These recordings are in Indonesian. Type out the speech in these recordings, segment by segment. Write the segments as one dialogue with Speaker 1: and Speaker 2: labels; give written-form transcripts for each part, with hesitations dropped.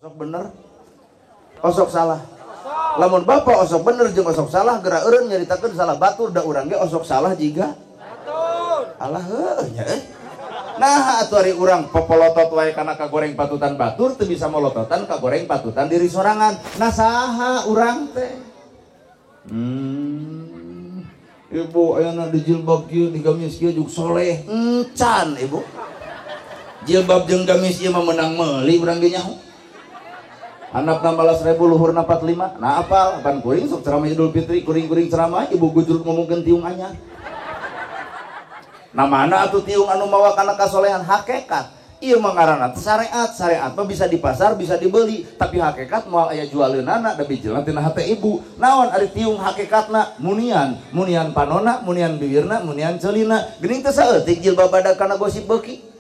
Speaker 1: Osok bener, osok salah. Lamun bapak osok bener jeung osok salah, geura eureun nyaritakeun salah batur da urang ge osok salah jiga batur. Alah heuh nya Nah atuh ari urang popolotot wae kana kagoreng patutan batur teu bisa molototan kagoreng patutan diri sorangan. Nah saha urang teh? Ibu ayeuna di jilbab kieu di gamis kieu juk soleh. Can ibu. Jilbab jeung gamis ieu mah meunang meuli urang ge nyaho. Anakna 15.000 luhurna 45. Nah apal pan kuring sok ceramah Idul Fitri kuring-kuring ceramah ibu gujur ngomongkeun tiung anyar. Nah mana atuh tiung anu mawa kana kasolehan hakikat. Ieu mah ngaranna syariat. Syariat mah bisa di pasar, bisa dibeli, tapi hakikat moal aya jualeunana da bijelna tina hate ibu. Naon ari tiung hakikatna munian, munian panona, munian bibirna, munian ceulina. Geuning teu saeutik jilbab badag kana gosip beuki.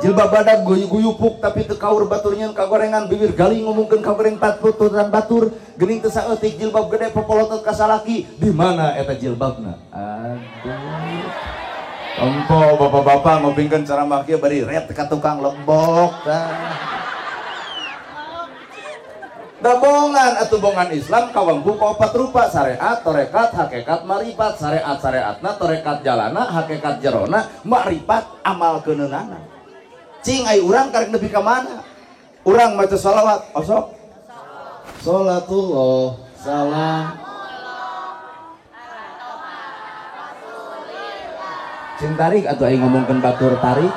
Speaker 1: Jilbab badag guyu-guyupuk tapi teu kaur baturnya kagorengan bibir galing ngomongkeun kagoreng patutan batur. Geuning teu saeutik jilbab gede popolotot ka salaki. Di mana eta jilbabna? Aduh. Empo bapak-bapak ngopingkeun ceramah kieu bari ret ka tukang lembok da bongan atuh bongan Islam kawangku ka opat rupa syariat, tarekat, hakikat, marifat. Syariat-syariatna, tarekat jalana, hakikat jerona, marifat amal keuneunana. Cing ai urang karek nepi ka mana? Urang maca shalawat, osok. Salatullah, salam. Cing tarik atau aing ngomongkeun batur tarik.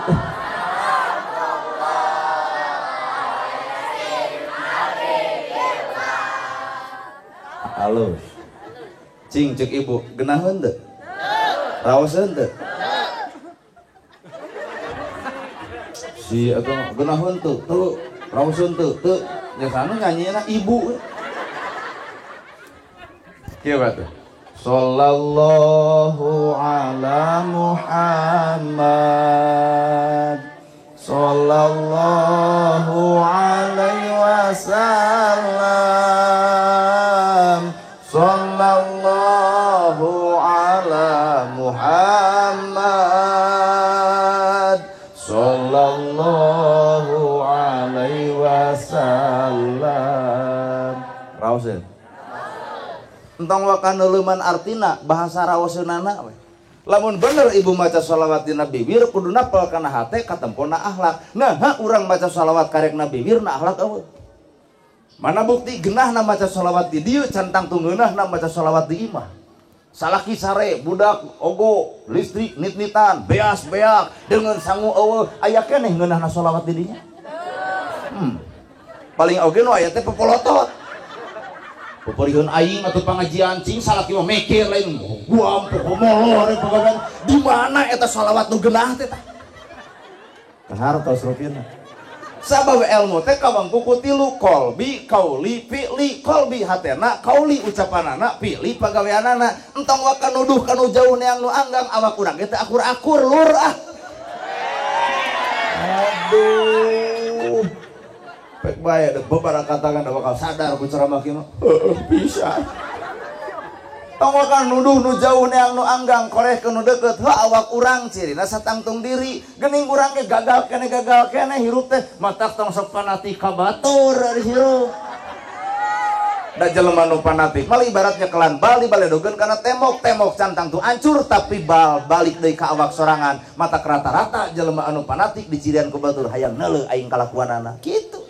Speaker 1: Halus. Cing cek ibu, geunaheun teu? Raoseun teu? Si atuh geunaheun teu? Teu. Raoseun teu? Teu. Nya sana nyanyina ibu. Kieu batuh. Sallallahu ala Muhammad Sallallahu alaihi wasallam Sallallahu ala Muhammad Sallallahu alaihi wasallam. Raoseun entong wakan leuman artina bahasa raoseunana we. Lamun bener ibu maca shalawat dina bibir kudu napel kana hate katempona akhlak. Nah urang maca shalawat karekna bibir na akhlak eueuh. Mana bukti geunahna maca shalawat di dieu cantang tunggeunahna maca shalawat di imah. Salaki sare budak ogo listrik nit-nitan beas-beak dengan sangu eueuh aya keneh ngeunahna shalawat di dinya. Paling oge nu aya teh popolotot. Pupurieun aing atuh pangajian cing salaki mah mikir lain guam pokomolor pokoknya di mana eta shalawat nu geunah teh tah. Kahartos rupina. Sabab ilmu teh kawangku ku tilu qalbi, qauli, fi'li. Qalbi hatena, qauli ucapanana, fi'li pagaweanana. Entong wa kanuduh kanu jauh neang nu anggang awak urang teh akur-akur lur ah. Aduh. Pek bae ada beberapa katakan bakal sadar ku ceramah kieu mah. Bisa. Tong wakan nuduh nu jauh neang nu anggang koreh ke nu deukeut heuh awak urang cirina satangtung diri. Geuning urang ge gagal kene hirup teh matak tong sok fanatik ka batur ari hirup. Da jelema nu fanatik malah ibaratnya kelan bal dibaledogeun kana tembok cantang tuh hancur tapi bal balik deui ka awak sorangan. Matak rata-rata jelema anu fanatik dicirian ku batur hayang neuleuh aing kalakuanana kitu.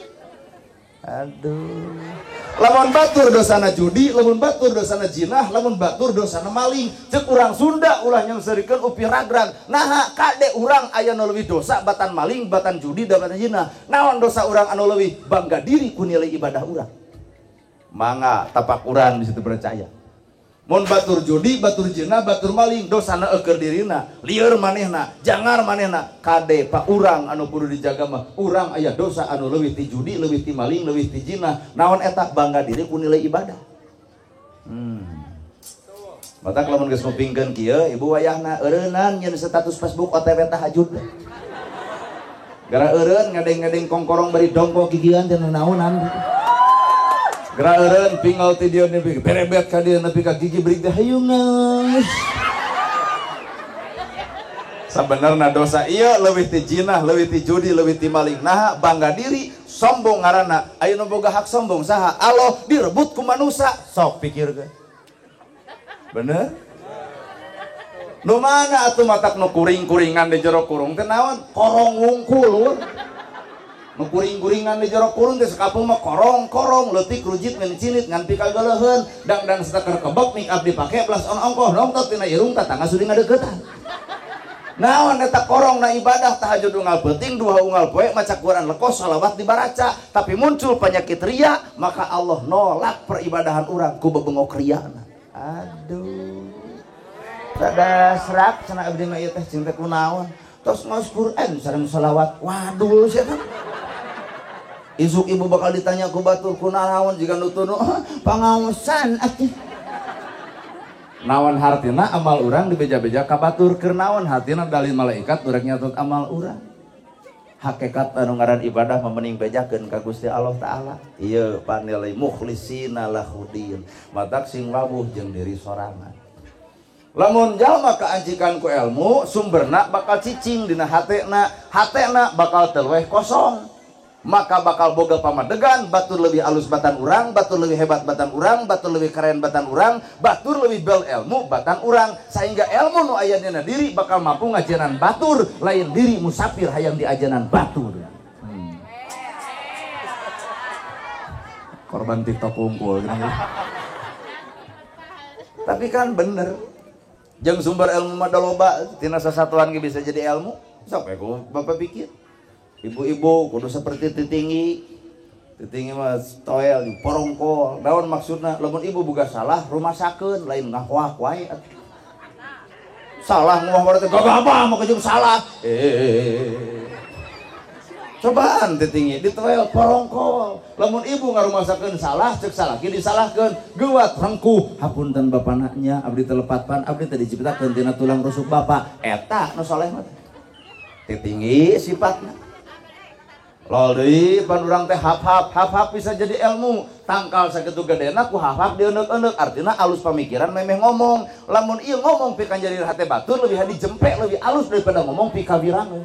Speaker 1: Aduh. Lamun batur dosana judi, lamun batur dosana jinah, lamun batur dosana maling. Ceuk urang Sunda ulah nyangseurikeun upi ragrag. Naha kade urang aya nu leuwih dosa batan maling, batan judi, da batan jinah. Naon dosa urang anu leuwih bangga diri ku nilai ibadah urang. Mangga tapak urang di situ percaya. Mun batur judi, batur jinah, batur maling dosana eukeur dirina, lieur manehna, jangar manehna, kade pa urang anu kudu dijaga mah. Urang aya dosa anu leuwih ti judi, leuwih ti maling, leuwih ti jinah. Naon eta bangga diri ku nilai ibadah. Matak lamun geus ngupingkeun kieu, ibu wayahna eureunan nyeun status Facebook OTW tahajud. Gara eureun ngadeng-ngadeng kongkorong bari dongko gigian teh naonan. Gerak eureun pinggal ti dieu nepi berebet ka dieu nepi ka gigi beuring teh hayu geus. Sabenerna dosa ieu leuwih ti jinah, leuwih ti judi, leuwih ti maling. Nah, bangga diri sombong ngaranna. Ayeuna boga hak sombong saha? Allah direbut ku manusia. Sok pikirkeun. Bener? Nu mana atuh matak nu kuring-kuringan di jero kurung teh naon? Korong wungkul. Nu kuring-kuringan di jero kurung teh sakapung mah korong-korong leutik rujit ngan cilit ngan pika galeuheun dang satakar kebek mik abdi pake belas ongkoh nongtot tina irung tatangga sudi ngadeuketan. Naon eta korong na ibadah tahajud unggal peuting dua unggal poe maca Quran lekos shalawat dibaraca tapi muncul penyakit ria maka Allah nolak peribadahan urang ku bebengok riana. Aduh. Sada serak cenah abdi mah ieu teh cinta kunaon tos ngaos Quran sareng shalawat. Waduh sia teh. Isuk ibu bakal ditanya ku batur kunaon jika nutunu pangaosan atuh. Nawan hartina amal urang dibeja-beja ka batur keur naon hartina dalil malaikat urang nyatot amal urang. Hakikat anu ngaran ibadah memening bejakeun ka Gusti Allah taala. Ieu panilai mukhlisina lahudin. Matak sing wabuh jeung diri sorangan. Lamun jalma kaancikan ku ilmu sumberna bakal cicing dina hatena bakal teuweh kosong. Maka bakal boga pamadegan, batur lebih alus batan urang, batur lebih hebat batan urang, batur lebih keren batan urang, batur lebih bel ilmu batan urang, sehingga ilmu nu aya dina diri bakal mampu ngajanan batur, lain diri musafir hayang diajanan batur. Korban TikTok kumpul. Tapi kan bener, jeung sumber ilmu mah loba, tina sasatuan ge bisa jadi ilmu. Sok aku Bapak pikir. Ibu-ibu kudu seperti titinggi mah toel porongkol. Daun maksudna lamun ibu boga salah rumasakeun lain ngahwah wae. Salah ngeuah berarti gagabah mah kejung salah. Cobaan titinggi di toel porongkol. Lamun ibu ngarumasakeun salah ceuk salaki disalahkeun geuwat rengkuh. Hapunten Bapana nya abdi teu lepatpan abdi teu diciptakeun tina tulang rusuk Bapa. Eta nu saleh mah. Titinggi sifatna. Lol deui pan urang teh hap-hap bisa jadi ilmu. Tangkal sakitu gedena ku hap-hap dieuneuk-euneuk artina alus pamikiran memeh ngomong. Lamun ieu ngomong pikeun jadi hate batur lebih hadi jempe lebih alus daripada ngomong pika birangeun.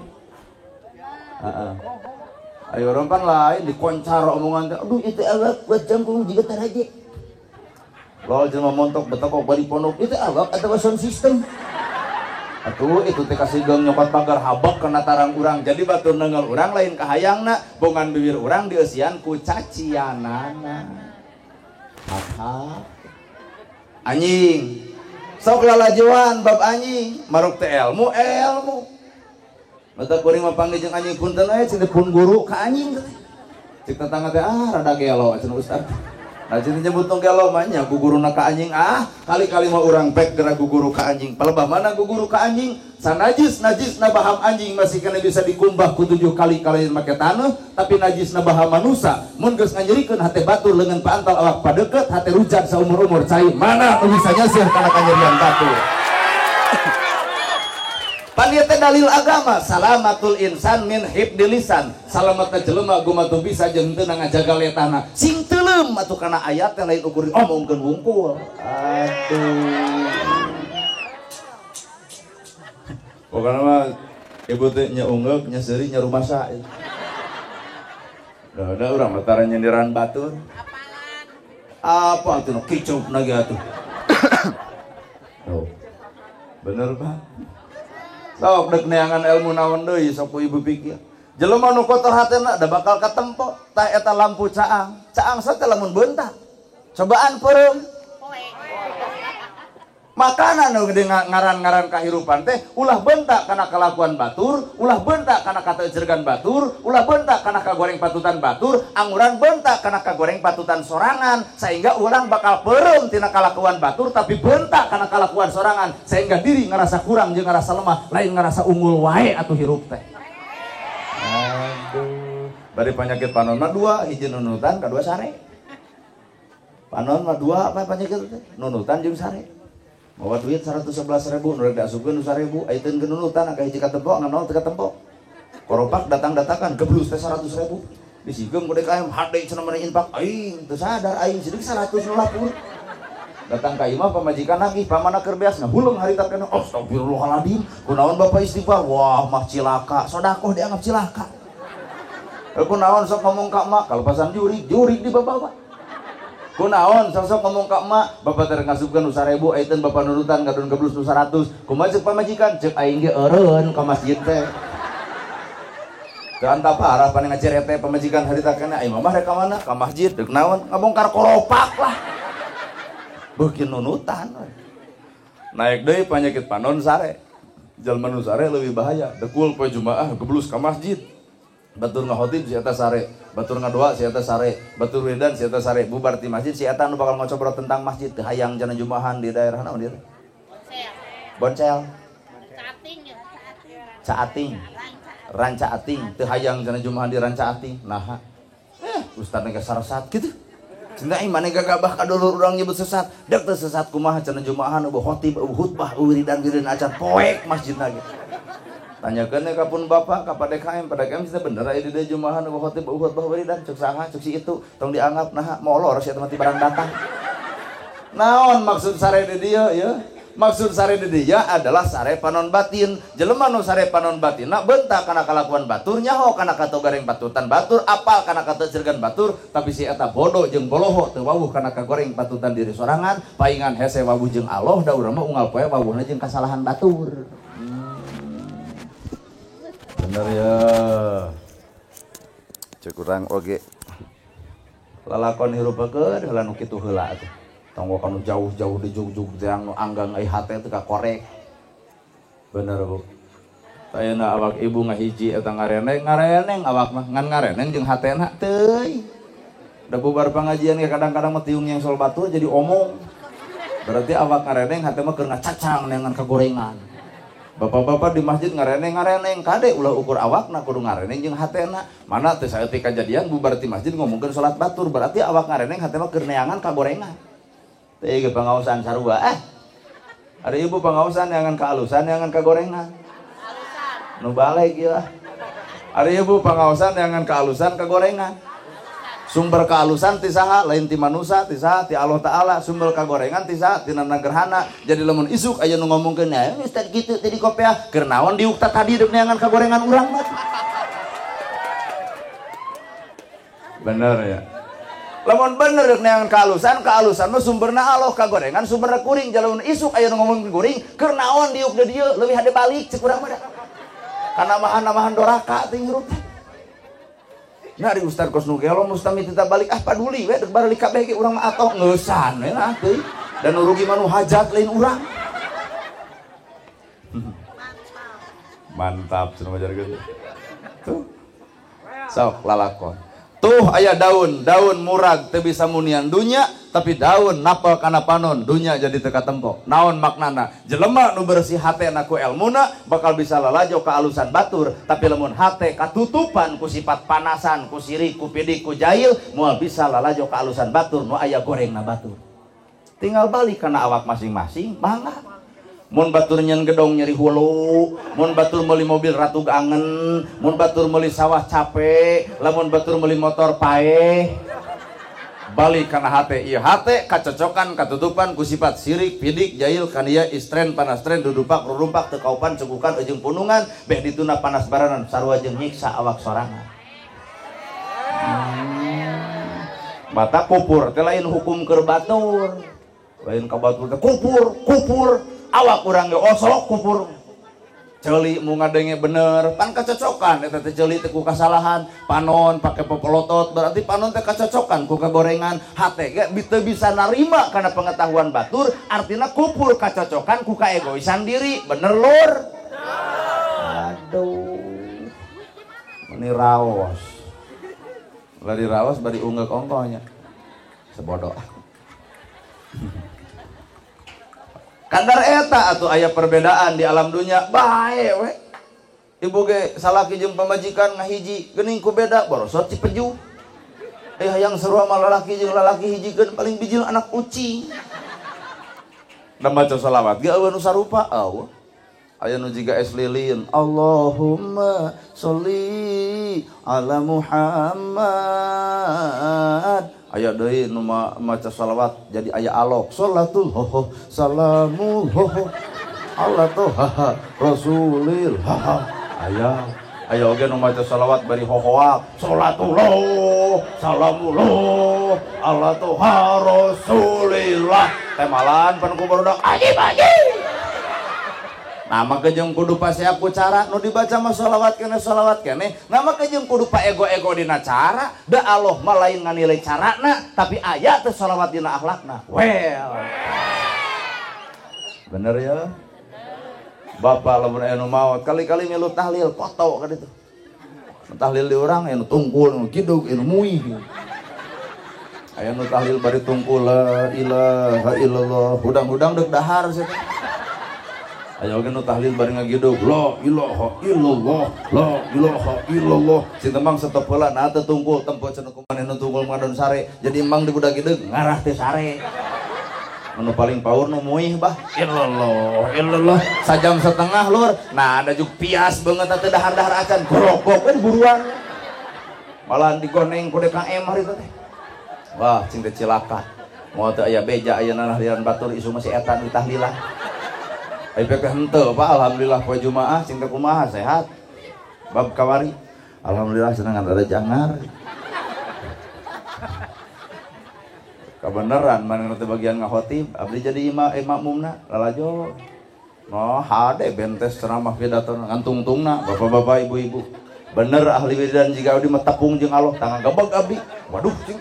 Speaker 1: Heeh. Ayo rompan lain dikoncar omongan teh. Aduh itu awak buat jangkung jiga taraje. Lol jelema montok betokok bari pondok itu awak atawa sound system. Atuh itu teh kasih geng nyokot pagar habak kena tarang urang jadi batur nengal urang lain kahayangna bongan bibir urang dieusian ku cacianana. Hap anjing sok lalajuan bab anjing maruk teh ilmu mata kuring mah panggil jeung anjing punten we cina pun guru ka anjing teh cik tetangga teh rada gelo cenah ustad. Nah jadi nyebut nong gelo mah nya guguruna ka anjing kali-kali mah urang pek geura guguru ka anjing. Palebah mana guguru ka anjing? Sanajis na baham anjing masih kena bisa dikumbah ku 7 kali kalian make taneuh tapi najis na baham manusia mun geus nganyerikeun hate batur leungeun paantal awak padeukeut hate rujak saumur-umur cai. Mana nu bisa nyasih kana kanyerian batur? Panieu teh dalil agama salamatul insan min hibdil lisan. Salamatna jelema gumatu bisa jeung teu ngajaga letana. Sing teuleum atuh kana ayat teh lain ukur omongkeun wungkul. Aduh. Pokona mah ibu teh nya ungeuk nya seuri nya rumasa. Da urang mah tara nyendiran batur. Apa atuh kicupna ge atuh. Oh. Bener Pak. Sok dek neangan ilmu naon deui sok ibu pikir. Jelema nu kotor hatena da bakal katempo tah eta lampu caang. Caang teh lamun beuntak. Cobaan peureum. Makana nu gede ngaran-ngaran kahirupan teh ulah bentak kana kalakuan batur, ulah bentak kana kateuceurgan batur, ulah bentak kana kagoreng patutan batur, anguran bentak kana kagoreng patutan sorangan sehingga urang bakal peureum tina kalakuan batur tapi bentak kana kalakuan sorangan sehingga diri ngerasa kurang jeung ngerasa lemah, lain ngerasa unggul wae atuh hirup teh. Aduh, bari penyakit panon mah 2, hiji nunutan, kadua sare. Panon mah 2 apa penyakit teh? Nunutan jeung sare. Bawa duit 111.000 nu rek diasupkeun 1.000 ayeuna nunutan aka hiji katempok nganol teu katempok. Koropak datang-datangan geblus teh 100.000. Disigem ku dek ayam hade cenah mani infak aing teu sadar aing sidik 100 nu lapur. Datang ka imah pamajikan lagi pamana keur beas ngahulung harita kana astagfirullahaladzim kunaon bapak istighfar wah mah cilaka sedekah dianggap cilaka. Kunaon sok ngomong ka emak kalau pasan jurig di bapak. Kunaon sok ngomong ka emak bapak teh ngasupkeun nu 1000 ayeuna bapak nurutan ngadon geblus nu 100. Kumaha ceuk pamajikan ceuk aing ge eureun ka masjid teh. Teu anta parah pane ngaceret teh pamajikan harita kana aing mah rek ka mana ka masjid deuk naon ngabongkar koropak lah. Beuki nunutan. Naik deui panyakit panon sare. Jalma nu sare leuwih bahaya. Dekul poe Jumaah geblus ka masjid. Batur ngahotib si eta sare, batur ngadoa si eta sare, batur wiridan si eta sare, bubar ti masjid si eta nu bakal ngocobrol tentang masjid teu hayang jana Jumahan di daerah naon dieu? Boncel. Caating. Ranca Ating teu hayang jana Jumahan di Ranca Ating. Nah. Ustaz nega sarsat kitu. Cenah ieu maneh gagabah ka dulur urang nyebut sesat. Dek teu sesat kumaha cenah Jumahan eueuh khotib, eueuh khutbah, wiridan acan poek masjidna ge. Tanyakeun ka pun bapak ka PDKM kita bener aya di dieu Jumahan eueuh khotib, eueuh khutbah, wiridan ceuk saha ceuk si itu tong dianggap nah molor sia teh mati barang datang. Naon maksud sare di dieu ya? Maksud sare di dieu adalah sare panon batin. Jelema nu sare panon batinna beuntak kana kalakuan batur, nyaho kana katogareng batutan batur, apal kana kateuceurgan batur, tapi si eta bodoh jeung boloho teu wawuh kana kagoreng batutan diri sorangan, paingan hese wawuh jeung Allah, da urang mah unggal poe wawuhna jeung kasalahan batur. Bener ya. Cek urang oge. Lalakon hirupakeun heula nu kitu heula atuh. Tong kanu jauh-jauh di jug-jug yang anggang ai hate teh ka korek. Bener Bu. Tayana awak ibu ngahiji eta ngareneng awak mah ngan ngareneng jeung hatena teuy. Da bubar pangajian ge kadang-kadang mah tiung yang sol batur jadi omong. Berarti awak ngareneng hate mah keur ngacacang dengan kagorengan. Bapak-bapak di masjid ngareneng kade ulah ukur awakna kudu ngareneng jeung hatena. Mana teh saeutik kajadian bubar ti masjid ngomongkeun salat batur berarti awak ngareneng hate mah keur neangan kagorengan. Teh ge pangaosan sarua Ari ibu pangaosan neangan kaalusan neangan kagorengan. Alusan. Nu balik ieu. Ari ibu pangaosan neangan kaalusan kagorengan. Sumber kaalusan ti saha? Lain ti manusia, ti saha? Ti Allah Ta'ala. Sumber kagorengan ti saha? Ti nana gerhana. Jadi lamun isuk aya nu ngomongkeun ya, Ustaz kitu teh di kopiah. Keur naon diukta tadi deuk neangan kagorengan urang mah. Bener ya. Lamun bener deuk neangan kaalusan mah sumberna Allah, kagorengan sumberna kuring. Jalaun isuk aya nu ngomongkeun kuring, keur naon diuk da dieu leuwih hade balik ceuk urang mah. Kana mahan doraka teh hirup. Nah di Ustaz kos nu gelo mustami tita balik paduli we deuk balik kabeh ge urang mah atoh ngeusan we nah teuy. Dan nu rugi mah nu hajat lain urang. Mantap cenah ngajarkeun. Tuh. Sok lalakon. Tuh aya daun murag teu bisa munian dunya tapi daun napal kana panon dunya jadi teu katempo. Naon maknana? Jelema nu bersih hatena ku elmuna bakal bisa lalajo ka alusan batur, tapi lamun hate katutupan ku sifat panasan, ku sirik, ku pidik, ku jahil, moal bisa lalajo ka alusan batur nu aya gorengna batur. Tinggal balik kana awak masing-masing, mangga. Mun batur nyen gedong nyeri hulu, mun batur meuli mobil ratu gangen, mun batur meuli sawah capek, lamun batur meuli motor paeh. Balik kana hate, ieu hate kacocokan katutupan ku sifat sirik, pidik, jahil, kania istren, panas tren, dudupak, rurumpak, teu kaupan, cegukan, ujung punungan, beh dituna panas baranan, sarua jeung nyiksa awak sorangan. Mata kupur teh lain hukum keur batur. Lain ka batur teh kupur. Awak urang ge osok kupur. Ceuli mu ngadenge bener, pan kacocokan eta teh ceuli teh ku kasalahan. Panon pake popolotot berarti panon teh kacocokan ku kagorengan. Hate ge teu bisa narima kana pengetahuan batur, artina kupur kacocokan ku kaegoisan diri. Bener lur? Aduh. Meni raos. Bari raos bari ungeuk ongkohnya. Sebodoh. Kadar eta atuh aya perbedaan di alam dunia bae we. Ibu ge salaki jeung pamajikan ngahiji geuning ku beda borosot cipeju. Hayang sarua mah lalaki jeung lalaki hijikeun paling bijil anak ucing. Da maca selawat ge eueuh nu sarupa eueuh. Aya nu jiga es lilin. Allahumma sholli ala Muhammad. Aya deui nu maca shalawat jadi aya alok sholatul hoho salamul hoho ala toha rasulil haha aya Ayo oge nu maca shalawat bari hohoak salatullah salamullah ala tuha rasulillah temalan pan ku barudak ajib nama kejeng kudu pase aku cara nu dibaca mah shalawat kene nama kejeng kudu pa ego dina cara da Allah mah lain nganilai carana tapi aya teh shalawat dina akhlakna well bener ya Bapak lamun aya nu maot kali-kali milu tahlil foto ka ditu. Tahlil di urang aya nu tungkul, nu kiduk, anu muih. Aya nu tahlil bari tungkul la ilaha illallah, hudang-hudang deuk dahar sia. Aya oge nu tahlil bari ngagiduk la ilaha illallah, la ilaha illallah. Si tembang stop heula nah teu tungkul tempo cenah kumaneh nu tungkul ngadon sare. Jadi emang di budak hideuk ngarah teh sare. Anu paling power nu muih bah illallah sajam setengah lur nah ada juk pias banget teh dahar-dahar acan gorogok kan buruan malah digoneng ku DKM hari teh wah cing teh cilaka moal teu aya beja aya nanahlian batur isu masih etan di tahlilan ai pek henteu Pak alhamdulillah poe Jumaah cing teh kumaha sehat bab kamari alhamdulillah senang ada jangar kebenaran mana nanti bagian ngahotib abdi jadi makmumna lalajo no hade bentes ceramah pidato ngantung-tungna bapak-bapak ibu-ibu bener ahli wiridan jika abdi mah tepung jeung Allah tangan gebeg abdi waduh cing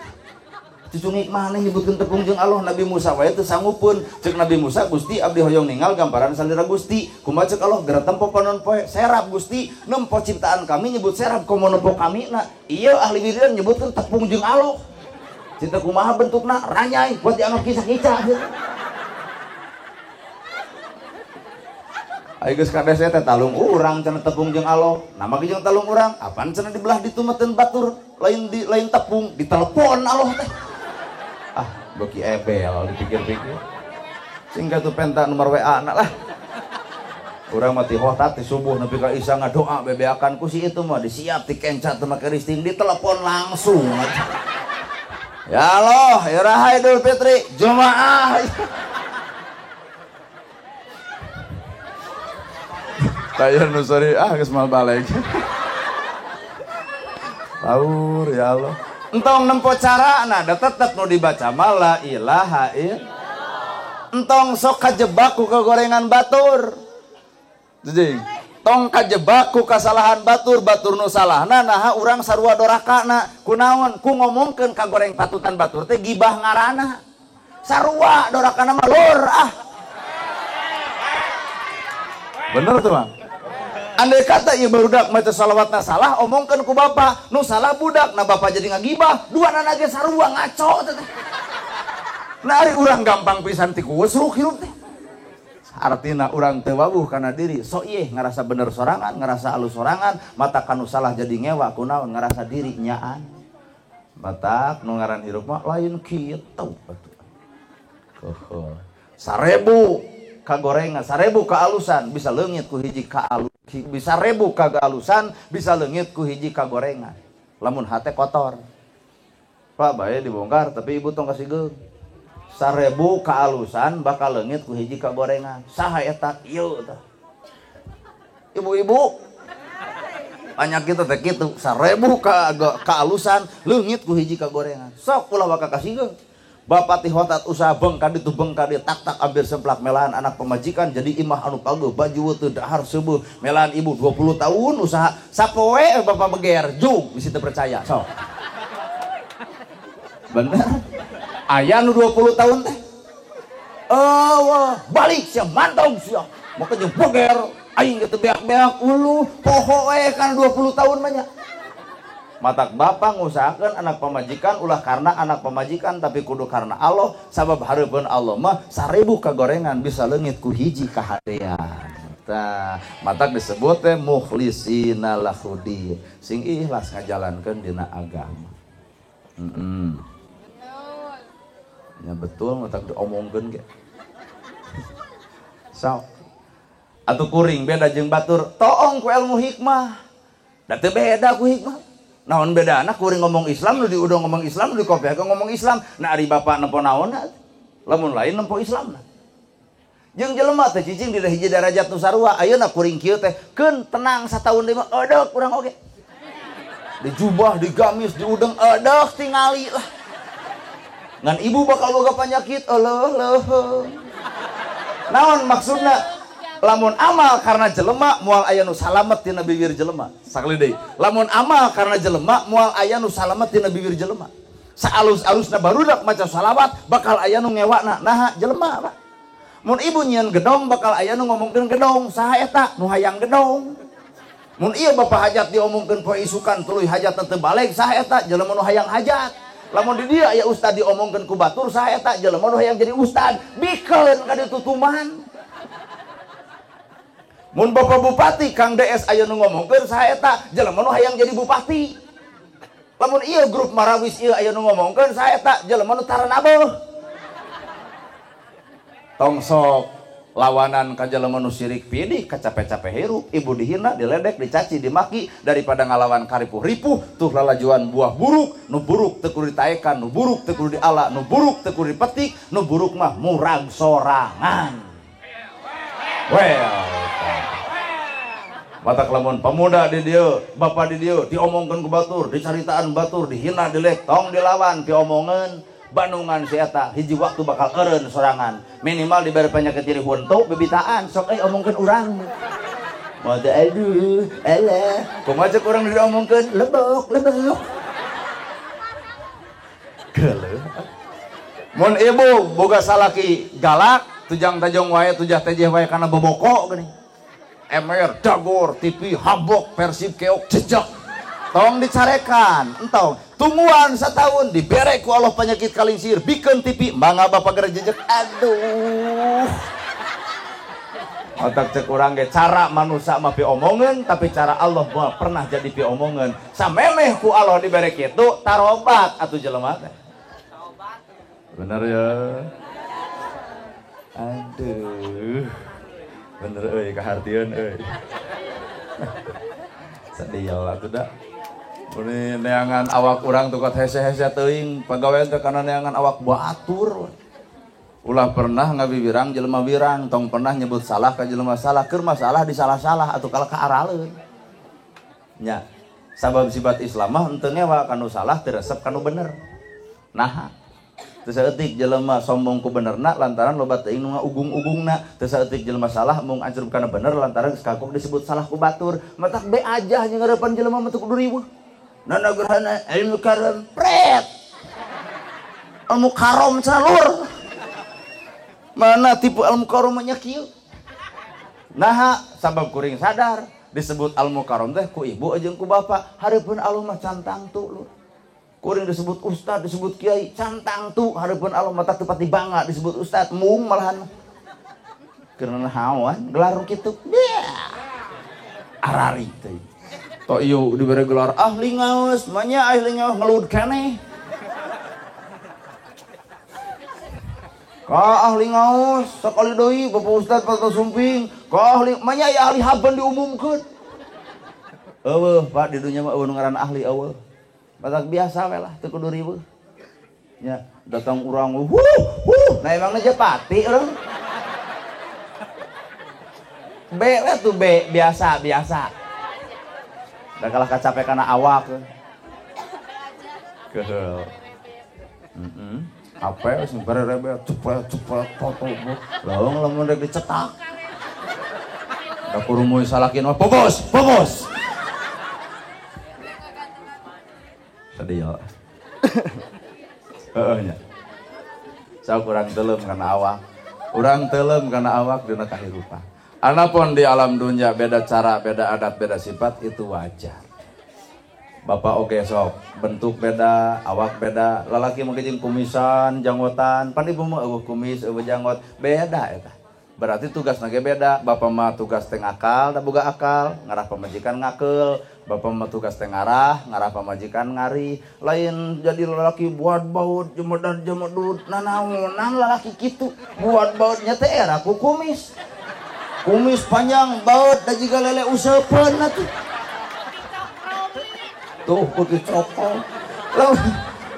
Speaker 1: cucungik maneh nyebutkeun tepung jeung Allah Nabi Musa wae teu sanggupeun ceuk Nabi Musa Gusti abdi hoyong ninggal gambaran salira Gusti kumaha ceuk Allah geura tempo panon poe serap Gusti nempo ciptaan kami nyebut serap komo nempo kami na ieu ahli wiridan nyebutkeun tepung jeung Allah cinta kumaha bentukna ranyai buat dianggap kisah-kisah ayo geus kades teh talung urang cenah tepung jeung Allah nama jeung talung urang apaan cenah dibelah ditumeteun batur lain tepung ditelepon Allah teh ah beki ebel dipikir-pikir sehingga tuh penta nomor WA anak lah urang mati hotat di subuh nepi ka isya ngadoa bebeakan ku si itu mah disiap dikencat teh make risting ditelepon langsung ya Allah, ya Raha Idul Fitri, Jumaah. Kayak nusari geus mal balik. Taur ya Allah. Entong nempo carana da tetep nu dibaca mah la ilaha illallah. Entong sok kajebak ku kegorengan batur. Jadi tong kajebak ku kasalahan batur nu salahna naha urang sarua dorakana kunaon ku ngomongkeun kagoreng patutan batur teh gibah ngaranna sarua dorakana mah lur bener tuh Bang andai kata ieu barudak maca salawatna salah omongkeun ku bapa nu salah budak na bapa jadi ngagibah duanana ge sarua ngaco teh nah ari urang gampang pisan ti kuwesruk hirup teh artina urang teu wawuh kana diri so ieu ngarasa bener sorangan ngarasa alus sorangan mata kanu salah jadi ngewa kunaon ngarasa diri nyaan matak nu ngaran hirup mah lain kitu sarebu kagorengan sarebu kaalusan bisa leungit ku hiji bisa rebu kagalusan bisa leungit ku hiji kagorengan lamun hate kotor Pak bae dibongkar tapi ibu tong kasih geung 1000 kaalusan bakal leungit ku hiji kagorengan saha eta ieu tah ibu-ibu banyak kita teh kitu 1000 kaalusan leungit ku hiji kagorengan sok ulah bakal kasih geung bapak ti hotat usaha bengka ditu bengka dia tak ambil semplak melaan anak pemajikan jadi imah anu pageuh baju teu dahar seueuh melaan ibu 20 tahun usaha sapoe bapak beger jung bisi teu percaya sok bener aya nu 20 tahun teh balik sia mantong sia maka jeung beger aing teu beak-beak ulu poho we kan 20 tahun banyak matak bapak ngusahakeun anak pemajikan ulah karena anak pemajikan tapi kudu karena Allah sabab hareupeun Allah mah 1000 kagorengan bisa leungit ku hiji kahadean tah matak disebut teh mukhlisina lahudi sing ikhlas ngajalankeun dina agama ya betul matak diomongkeun ge sok atuh kuring beda jeung batur toong ku ilmu hikmah da teu beda ku hikmah naon bedana kuring ngomong Islam nu diudang ngomong Islam nu dikopiahkeun ngomong Islam nah ari bapak nempo naonna lamun lain nempo Islamna Jeung jelema teh cicing di hiji derajat nu sarua ayeuna kuring kieu teh keun tenang sataun deui mah eudeuh urang oge. Di jubah, di gamis, di udeng eudeuh tingali lah. Ngan ibu bakal boga penyakit leuh. Naon maksudna? Lamun amal karena jelema moal aya nu salamet tina bibir jelema. Sakali deui. Lamun amal karena jelema moal aya nu salamet tina bibir jelema. Saalus-alusna barudak maca salawat bakal aya nu ngewakna. Nah, jelema Pak. Mun ibu nyieun gedong bakal aya nu ngomongkeun gedong. Saha eta? Nu hayang gedong. Mun ieu bapak hajat diomongkeun poe isukan tuluy hajat teu balik. Saha eta? Jelema nu hayang hajat. Lamun di dieu aya ustad diomongkeun ku batur saha eta? Jelema nu hayang jadi ustad. Bikeun ka ditu tutuman. Mun bapak bupati Kang DS aya nu ngomongkeun saha eta? Jelema nu hayang jadi bupati. Lamun ieu grup Marawis ieu aya nu ngomongkeun saha eta? Jelema nu taranabeuh. Tong sok lawanan ka jelema nu sirik pidih kacape-cape hirup, ibu dihina, diledek, dicaci, dimaki daripada ngalawan karipuh-ripuh tuh lalajuan buah buruk, nu buruk teu kudu ditaekan, nu buruk teu kudu diala, nu buruk teu kudu dipetik, nu buruk mah murag sorangan. Well, matak lamun pemuda di dieu, bapak di dieu diomongkeun ku batur, dicaritaan batur, dihina, dilek, tong dilawan, diomongeun Bandungan si eta hiji waktu bakal eureun sorangan. Minimal dibere penyakit diri huntu bebitaan sok omongkeun urang. Moda aduh, alah, kumaha ceuk urang diomongkeun lebok. Geuleuh. Mun ibu boga salaki galak, tujang tajong wae, tujah tejeh wae kana boboko geuning. Emer, dagor, tipi, habok, persib, keok, jejak. Tong dicarekan, entong tungguan setahun dibere ku Allah penyakit kalingsir, bikeun tipi, mangga bapak gerejejek. Aduh. Otak cek urang ge cara manusia mah piomongeun, tapi cara Allah mah pernah jadi piomongeun. Samemeh ku Allah dibere kitu, tarobat atuh jelema teh. Bener ya. Aduh. Bener euy kahartieun euy. Sedih atuh da. Ini neangan awak urang tukot hese-hese teuing pagawean teh kana neangan awak batur. Ulah pernah ngabibirang jelema birang, tong pernah nyebut salah ka jelema salah, keur masalah disalah-salah atuh kala kaaraleun. Nya, sabab sifat Islam mah henteu ngewa kanu salah teu resep kanu bener. Nah, teu saeutik jelema sombong ku benerna lantaran loba teuing nu ngaugung-ugungna, teu saeutik jelema salah mung anjur kana bener lantaran sakok disebut salah ku batur. Matak be aja nya ngarepan jelema mah teu kudu riweuh. Nana gerhana ilmu karam pret ilmu karom salur mana tipu ilmu karom nya kieu nah sabab kuring sadar disebut ilmu karom teh ku ibu jeung ku bapak hareupeun Allah mah cantang tu lu kuring disebut ustad disebut kiai cantang tu hareupeun Allah mah teu pati bangga disebut ustad mung malahan keurna hawan gelar kitu arari teh. Tok ieu dibere gelar ahli ngaos, manya ahli ngaos ngeluud keneh. Ka ahli ngaos sakali deui Bapak Ustad Pak Sumping, ka ahli manya ya ahli haban diumumkeun. Eueuh Pak di dunya mah eueuh nu ngaranna ahli eueuh. Batak biasa we lah teu kudu riweuh. Nya datang urang nah emangna Jepati urang. B we tuh B biasa. Da kalah kacape kana awak. Keheul. Apa sing barerebe cepet foto. Lamun rek dicetak. Da kurumuy salakin mah bobos. Sedih ya. Heeh nya. Sok urang teuleum kana awak. Urang teuleum kana awak dina kahirupan. Anapun di alam dunia beda cara, beda adat, beda sifat itu wajar. Bapak oge sok bentuk beda, awak beda, lalaki mungkin jeung kumisan, janggotan, pan ibu mah eueuh kumis, eueuh janggot, beda eta. Berarti tugas ge beda. Bapak mah tugas teh ngakal, da boga akal, ngarah pamajikan ngakeul. Bapak mah tugas teh ngarah pamajikan ngari. Lain jadi lalaki buat baut, jemedut, nanaonan lalaki kitu. Buat bautnya teh era ku kumis. Kumis panjang baut da jiga lele useupeun atuh. Tuh putih cokol.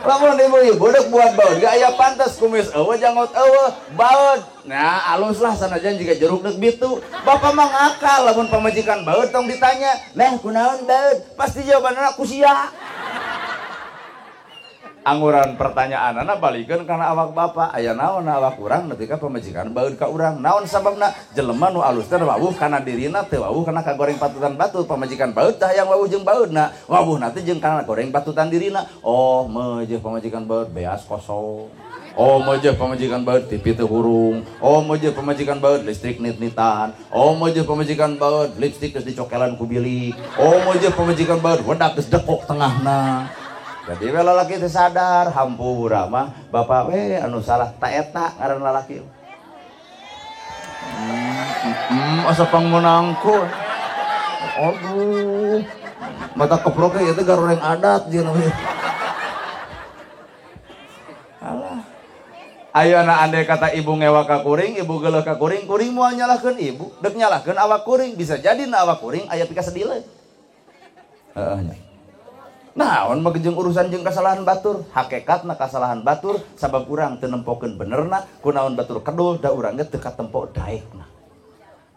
Speaker 1: Lamun ibu-ibu dek buat baut gak aya pantes kumis eueuh jangot eueuh baut. Nah alus lah sanajan jika jeruk dek bitu. Bapak mah ngakal lamun pamajikan baut tong ditanya, "Neh kunaon baut?" Pasti jawabanna ku sia. Angguran pertanyaanana balikeun kana awak bapak, aya naon awak urang nepi ka pamajikan baut ka urang. Naon sababna? Jelema nu alus teh wawuh kana dirina teu wawuh kana kagoreng patutan batur. Pamajikan baut teh hayang wawuh jeung bautna, wawuhna teh jeung kana goreng patutan dirina. Oh meujeuh pamajikan baut beas kosong. Oh meujeuh pamajikan baut TV teu hurung. Oh meujeuh pamajikan baut listrik nit-nitan. Oh meujeuh pamajikan baut lipstik geus dicokelan ku bilik. Oh meujeuh pamajikan baut wedak geus dekok tengahna. Jadi we lalaki teh sadar hampura mah bapak we anu salah ta eta ngaran lalaki. Asa pangmenangku. Aduh. Mata keprok ieu teh garoreng adat jeung we. Alah. Ayeuna andai kata ibu ngewa ka kuring, ibu geuleuh ka kuring, kuring moal nyalahkeun ibu, deuk nyalahkeun awak kuring, bisa jadi na awak kuring aya pika sedileun. Heeh nya. Naon mah jeung urusan jeung kasalahan batur, hakikatna kasalahan batur sabab urang teu nempokeun benerna, kunaon batur kedul da urang ge teu katempo daekna.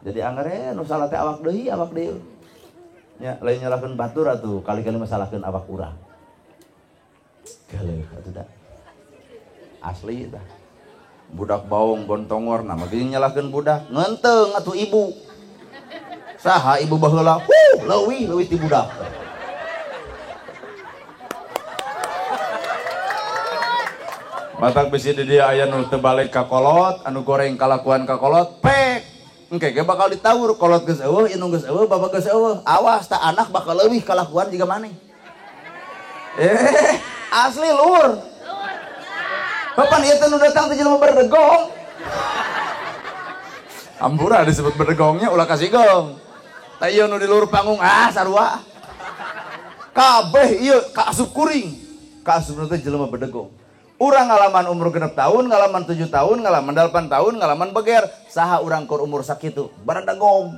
Speaker 1: Jadi angere nu salah teh awak deui, awak deui. Nya lain nyalahkeun batur atuh, kali-kali masalahkeun awak urang. Galeuh atuh da. Asli tah. Budak baung gontongor nama geuning nyalahkeun budak, ngeunteung atuh ibu. Saha ibu baheula? Leuwih ti budak. Matak bisi di dia aya nu teu balik ka kolot, anu goreng kalakuan ka kolot, pek. Engke ge bakal ditawur kolot geus eueuh, indung geus eueuh, bapak geus eueuh. Awas tah anak bakal leuwih kalakuan jiga maneh. Asli luhur. Bapak ieu teh nu datang teh jelema berdegong. Ampura disebut berdegongnya ulah kasih gong. Tah ieu nu di luhur panggung sarua. Kabeh ieu kaasup kuring. Kaasup teh jelema berdegong. Urang ngalaman umur 6 tahun, ngalaman 7 tahun, ngalaman 8 tahun, ngalaman beger. Saha urang kur umur sakitu? Baradagong.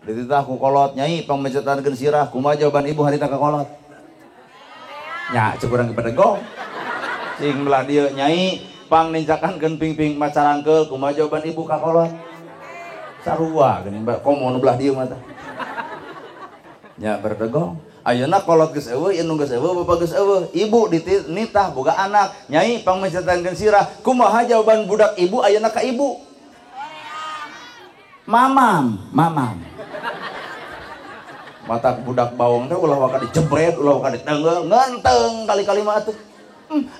Speaker 1: Dititah ku kolot, nyai pangmejetankeun sirah, kumaha jawaban ibu harita ka kolot? Nya ceuk urang badagong. Cing belah dieu nyai pangnincakankeun ping-ping macarangkeul, kumaha jawaban ibu ka kolot? Sarua geuning komo nu belah dieu mah tah. Nya baradagong. Ayeuna kolot geus eueuh, indung geus eueuh, bapak geus eueuh. Ibu nitah boga anak, nyai pangmejetankeun sirah. Kumaha jawaban budak ibu ayeuna ka ibu? Mamam. Mata budak bawang teh ulah waka dijebret, ulah waka ditenggel, ngeunteung kali-kali mah atuh.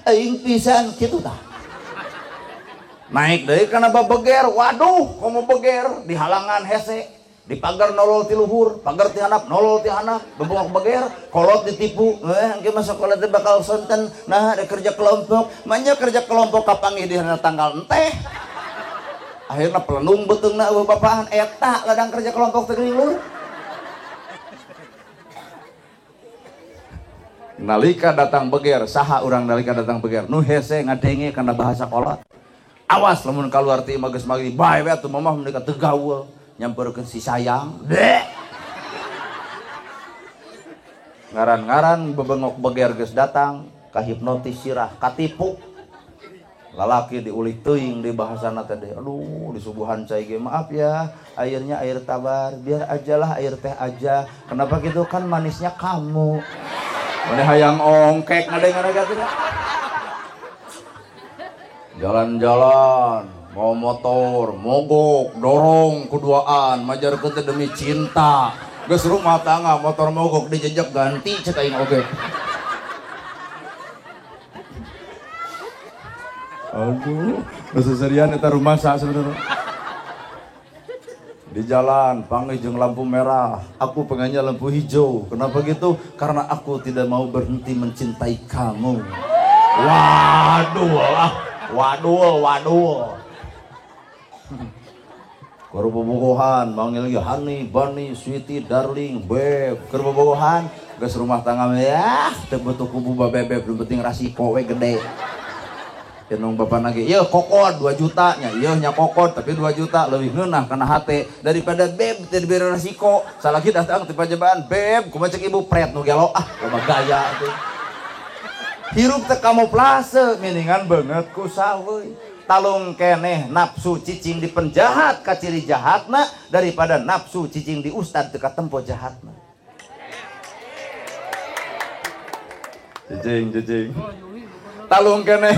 Speaker 1: Aing pisan kitu tah. Naik deui kana babeger, waduh, komo beger di halangan hese. Di pagar nolol ti luhur, pagar ti handap nolol ti handap, bebongok beger, kolot ditipu. Engke mah sekolah teh bakal sonten, nah ada kerja kelompok, manya kerja kelompok kapanggih di tanggal enteh. Akhirna pelenung beteungna eueuh bapahan eta ladang kerja kelompok teh geuning luhur. Nalika datang beger, saha urang nalika datang beger, nu hese ngadenge kana bahasa kolot. Awas lamun kaluar ti imah geus maghrib, bae we atuh mamah mereka teu gaweul. Nyamperkeun si sayang, ngaran-ngaran bebengok beger geus datang, kahipnotis sirah, katipu. Lalaki diulik teuing di bahasana teh. Aduh, disubuhan cai ge maaf ya, airnya air tabar, biar ajalah air teh aja. Kenapa gitu kan manisnya kamu. Maneh hayang ongkek ngadengan gitu. Jalan-jalan mau motor, mogok, dorong, kuduaan, majarkeun teh demi cinta. Geus rumah tangga, motor mogok dijejak ganti cek aing oge. Aduh, keseserian eta rumasa saudara. Di jalan panggih jeung lampu merah, aku pengennya lampu hijau. Kenapa gitu? Karena aku tidak mau berhenti mencintai kamu. Waduh. Keur bobogohan manggil ge honey, bunny, sweetie, darling, babe. Keur bobogohan geus rumah tangga ya, teu butuh kubu babebeb, nu penting rasiko we gede. Kenong bapak nage, ieu kokod 2 juta nya, ieu nya kokod tapi 2 juta leuwih ngeunah kana hate daripada beb teu diberi rasiko. Salaki datang ti pajabaan, beb kumaha cek ibu pret nu gelo loba gaya tuh. hirup teh kamuflase mendingan banget ku sawe talung keneh nafsu cicing di penjahat ka ciri jahatna daripada nafsu cicing di ustad teu katempo jahatna. Cicing talung keneh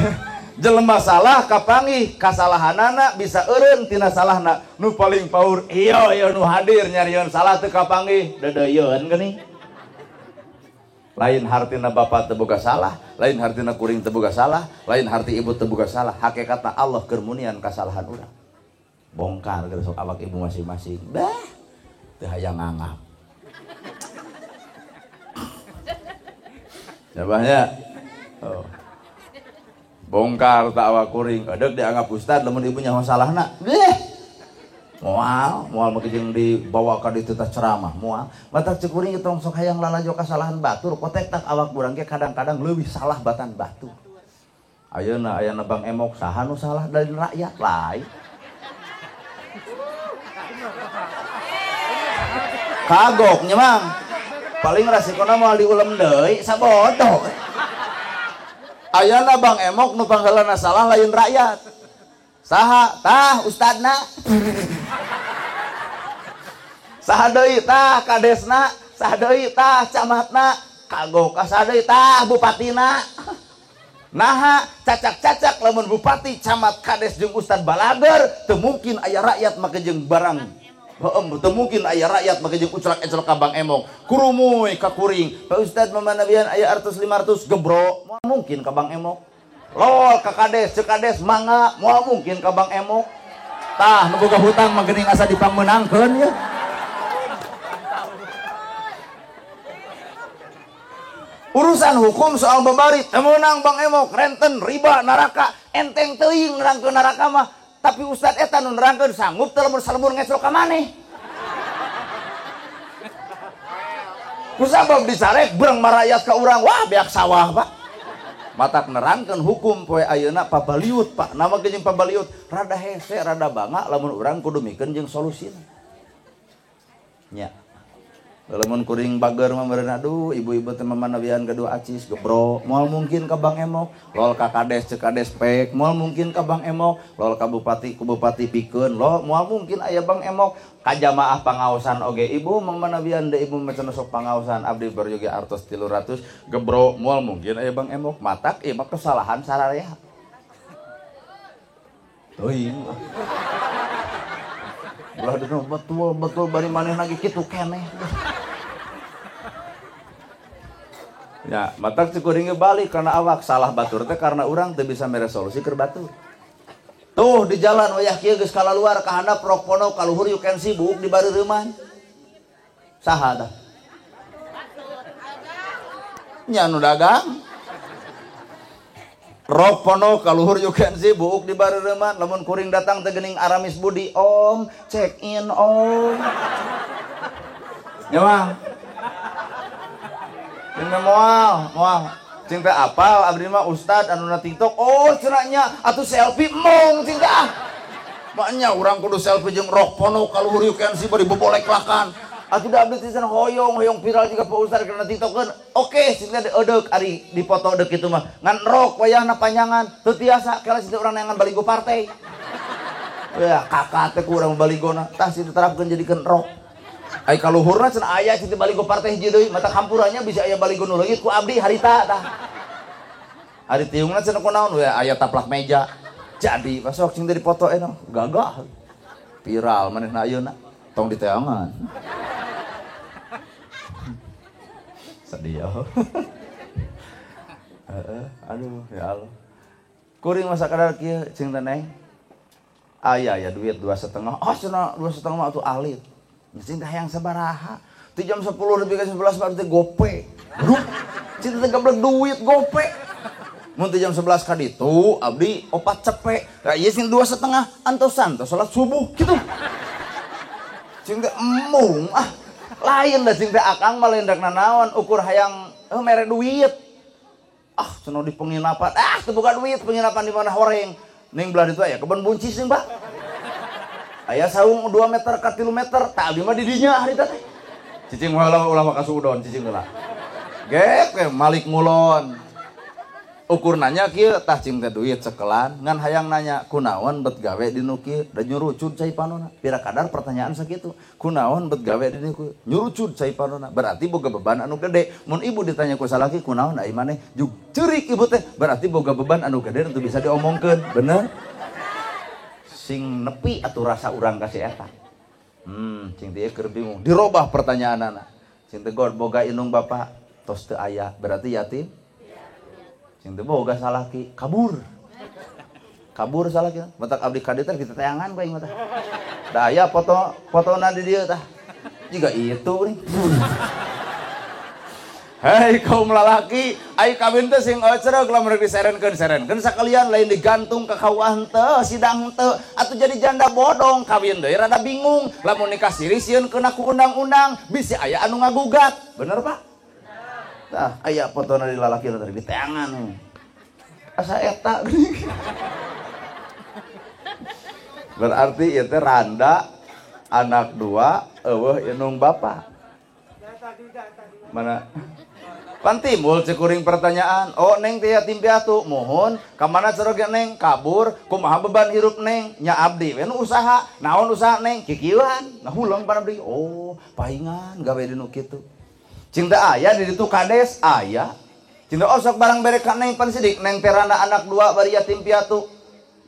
Speaker 1: jelema salah kapanggih kasalahanana bisa eureun tina salahna nu paling paur ieu nu hadir nyarieun salah teu kapanggih deudeuyeun geuning. Lain hartina bapa teu boga salah, lain hartina kuring teu boga salah, lain harti ibu teu boga salah. Hakikatna Allah keur munian kasalahan urang. Bongkar geus sok awak ibu masing-masing. Bah, teu hayang ngangap. Jabahnya. Oh. Bongkar tak awak kuring, edek dianggap ustad lamun ibunya masalahna. Beh. Moal mah jeung dibawa ka ditu teh ceramah moal. Batak ceuk kuring tong sok hayang lalajo kasalahan batur, kotek tak awak urang ge kadang-kadang leuwih salah batan batur. Ayeuna aya Bang Emok saha nu salah dari rakyat lain. Kagok nya Mang. Paling rasikona moal diulem deui sabodo. Ayeuna Bang Emok nu panggalana salah lain rakyat. Saha tah ustadna. Saha deui tah kadesna, saha deui tah camatna, kagok saha deui tah bupatina. Naha cacak-cacak lamun bupati, camat, kades jeung ustad balager, teu mungkin aya rakyat make jeung barang. Teu mungkin aya rakyat make jeung uclak-eclok ka Bang Emok. Kurumuy ka kuring, Pak Ustad mamanabian aya 100 500 gebro, moal mungkin ka Bang Emok. Lol ka kades, ceuk kades mangga, moal mungkin ka Bang Emok. Tah nu boga hutang mah geuning asa dipangmeunangkeun ya. Urusan hukum soal babari temenang Bang Emok renten riba neraka enteng teuing nerangkeun neraka mah tapi ustad eta nu nerangkeun sanggup teu lamun salebur ngecrok ka maneh kusabab dicarek beurang marayat ka urang wah beak sawah Pak matak nerangkeun hukum poe ayeuna pabaliut Pak nama ge jeung pabaliut rada hese rada bangga lamun urang kudu mikeun jeung solusina nya. Lamun kuring bager mah meureun aduh ibu-ibu teh mamanabian kedua acis gebro moal mungkin ka Bang Emok lol ka kades ceuk kades pek moal mungkin ka Bang Emok lol ka bupati ku bupati pikeun lol moal mungkin aya Bang Emok ka jamaah pangaosan oge ibu mamanabian da ibu macan sok pangaosan abdi berjoge artos 300 gebro moal mungkin aya Bang Emok matak ieu mah kesalahan sararea teuing ulah dina betul bari maneh lagi kitu keneh ya matak cikuring balik karena awak salah batur teh karena urang teu bisa meresolusi keur batur tuh di jalan wayah kieu geus kalaluar ka handap rok pono kaluhur you can see buuk di bareureumman saha tah nya nu dagang rok pono kaluhur you can see buuk di bareureumman lamun kuring datang teh geuning Aramis Budi om check in om nya Mang Cing moal cing teh apal abdi mah ustad anu na TikTok oh cenanya atuh selfie mong cing teh maknya urang kudu selfie jeung rok pono kaluhur you can see bari bobolek lakan atuh da abdi teh hoyong viral juga Pak Ustad kana TikTokeun oke cing teh eudeuh ari dipoto deuk kitu mah ngan rok wayahna panjangan teu tiasa kala situ urang neangan baligo partai ya kakak teh ku urang baligona tah situ terapkeun jadikeun rok ai kaluhurna cenah aya cing baligo partai hiji deui mata kampurannya bisa aya baligo nu leungit ku abdi harita tah ari tiungna cenah kunaon we aya taplak meja jadi pasok cing teh dipoto eno gagah viral manehna ayeuna tong diteangan sedih aduh ya Allah kuring masa kadar kieu cing teh neng aya duit 2,5 cenah 2,5 mah atuh alit cing teh hayang sabaraha ti jam 10 lebih ke 11 baru teh gope cing teh gablek duit gope mun teh jam 11 ka ditu abdi opat cepek da ieu cing 2,5 antosan teh salat subuh kitu cing teh embung lain da cing teh akang mah lain dak nanaon ukur hayang mere duit cenah di penginapan teu boga duit penginapan di mana horeng ning belah ditu aya kebon buncis nih Mbak aya saung 2 meter ka 3 meter tak abdi mah di dinya harita teh cicing ulah kasuudon cicing heula gek Malik Mulon ukur nanya kieu tah cing teh duit sekelan ngan hayang nanya kunaon bet gawe dinu kieu da nyurucud cai panona pira kadar pertanyaan sakitu kunaon bet gawe dinu kieu nyurucud cai panona berarti boga beban anu gede mun ibu ditanya ku salaki kunaon ai maneh jug ceurik ibu teh berarti boga beban anu gede teu bisa diomongkeun bener sing nepi atuh rasa urang ka si eta cing teh keur bingung dirobah pertanyaanana cing teh god boga indung bapak tos teu aya berarti yatim cing teh boga salaki kabur salaki matak abdi ka dieu teh kita tayangan bae mata da aya fotona di dieu tah jiga itu nih hei kaum lalaki ai kawin teh sing ocreg lamun diserenkeun sakalian lain digantung ka kauah teu sidang teu atuh jadi janda bodong kawin deui rada bingung lamun nikah siri sieun kena ku undang-undang bisi aya anu ngagugat bener Pak tah aya fotona di lalaki tadi di tangan asa eta berarti ieu teh randa anak dua eueuh indung bapa mana pan timbul cekuring pertanyaan oh neng teh yatim piatu mohon ka mana cerog neng kabur kumaha beban hirup neng nya abdi we nu usaha naon usaha neng kikieuan nah hulang pan abdi oh paingan gawe dinu kitu cinta aya di ditu kades aya cinta osok barang bere ka neng pan sidik neng terana anak dua bari yatim piatu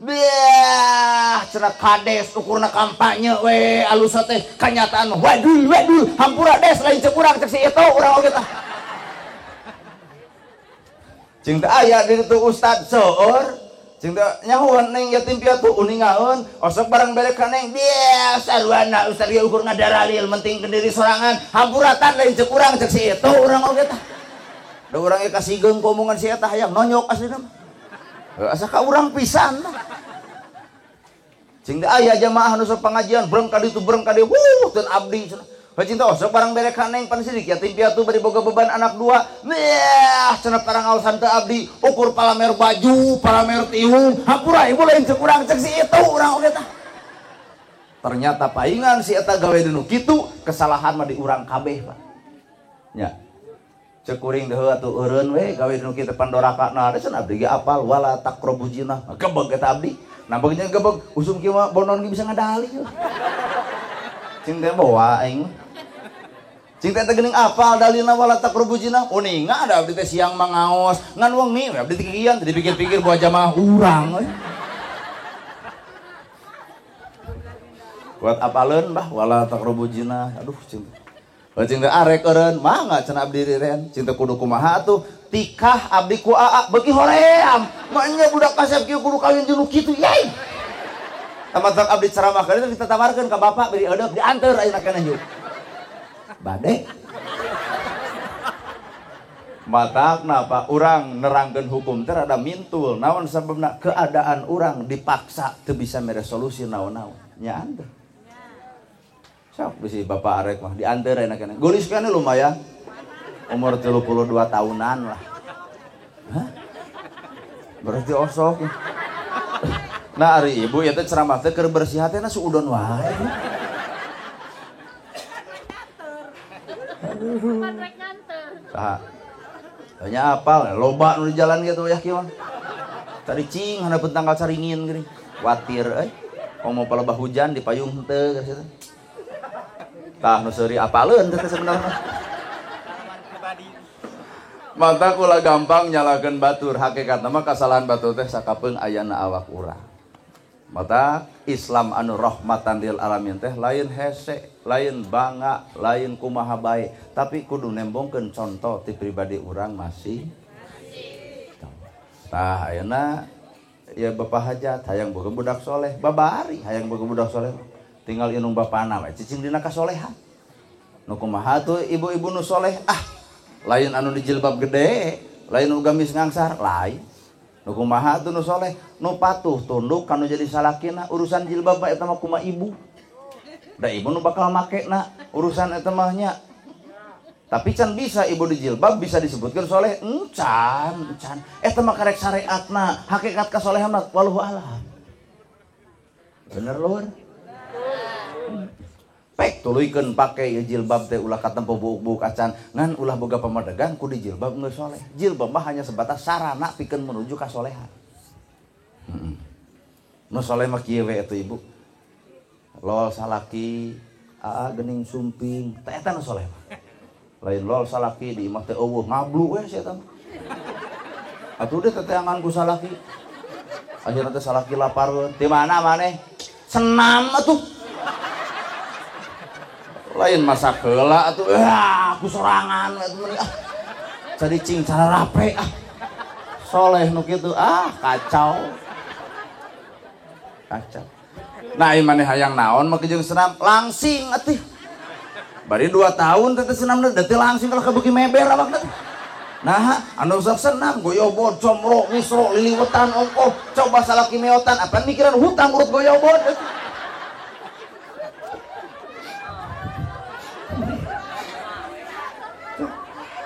Speaker 1: biah cenah kades ukurna kampanye we alus teh kanyataan wadul hampura des lain cek urang cek si itu urang oge tah cing teh aya di ditu ustad seueur cing teh nyahuan neng yatim piatu uningaeun osok barang bere ka neng biah sarwana ustad ge ukur ngadaralil menting kendiri sorangan hampuratan lain cek urang cek si itu urang oge tah da urang ge kasigeung ku omongan si eta hayang nonyok aslina asa ka urang pisan cing teh aya jamaah nu sok pengajian breng ka ditu breng ka dieu teu abdi cenah heuh teh osok barang bere ka neng pan sidik yatim piatu bari boga beban anak dua meh cenah parang aosan teu abdi ukur palamer baju palamer tiung hampura ibu lain cek urang cek si itu urang oge tah ternyata paingan si eta gawe dinu kitu kesalahan mah di urang kabeh Pak nya cek kuring deh atuh eureun we gawe dinu kitu pandorakana da cenah abdi ge apal wala taqrabu zina gebeg eta abdi nampaknya gebeg usum kieu mah bonon ge bisa ngadali cing teh bawa aing cing teh geuning apal dalilna wala taqrabu zina uninga ada abdi teh siang mangaos ngan wengi we abdi teh kikian teh dipikir-pikir bawa jamaah urang we buat apaleun bah wala taqrabu zina aduh cing teh arek eureun mangga cenah abdi riren cinta kudu kumaha atuh tikah abdi ku aa beuki hoream mah nya budak kasep kieu kudu kawin jeung nu kitu yai tamatak abdi ceramah kana kita tawarkeun ka bapak beri eudeup dianteur ayeuna keneh yuk bade matakna Pak urang nerangkeun hukum teh rada mintul naon sababna keadaan urang dipaksa teu bisa mere solusi naon-naon nya anteu sok bisi bapak arek mah dianteur ayeuna keneh geulis keneh lumayan umur 32 tahunan lah hah berarti osok nah ari ibu ya teh ceramah teh keur bersih hatena suudon wae saha nya apal loba nu di jalan gitu ya kieu tadi cing handapeun tanggal saringin geuning watir euy komo palebah hujan di payung henteu geus eta tah nu seuri apaleun teh sebenarnya mata kula gampang nyalakeun batur hakikatna mah kasalahan batur teh sakapeung ayana awak urang mata Islam anu rahmatan lil alamin teh lain hese lain bangga lain kumaha bae tapi kudu nembongkeun contoh ti pribadi urang masih tah ayeuna ya bapak hajat hayang boga budak soleh babari hayang boga budak soleh tinggal inung bapana we cicing dina kasolehan nu kumaha tuh ibu-ibu nu soleh lain anu dijilbab gede lain nu gamis ngangsar lain nu kumaha tuh nu soleh nu patuh tunduk kanu jadi salakina urusan jilbab mah eta mah kumaha ibu da ibu nu bakal make na urusan eta mah nya tapi can bisa ibu dijilbab bisa disebutkeun soleh encan eta mah karek syariatna hakikat kasolehan mah wallahu alam bener lur pek tuluykeun pake jilbab teh ulah katempo buuk-buuk acan ngan ulah boga pamadegan ku di jilbab geus soleh. Jilbab mah hanya sebatas sarana pikeun menuju kasolehan. Nu soleh mah kieu we atuh ibu. Lol salaki geuning sumping teh eta nu soleh mah. Lain lol salaki di imah teh eueuh ngablu we sia eta. Atuh deh teteangan ku salaki. Akhirna teh salaki laparkeun. Ti mana maneh? Senam atuh. Lain masak heula atuh aku sorangan atuh meni jadi cing cara rape soleh nu kitu kacau nah ieu maneh hayang naon make jeung senam langsing atuh bari 2 tahun teh senam teh langsing kalau kabeuki meber awakna nah anu sok senam goyobot comro misro liliwetan ongkoh coba salaki meotan apa mikiran hutang urut goyobot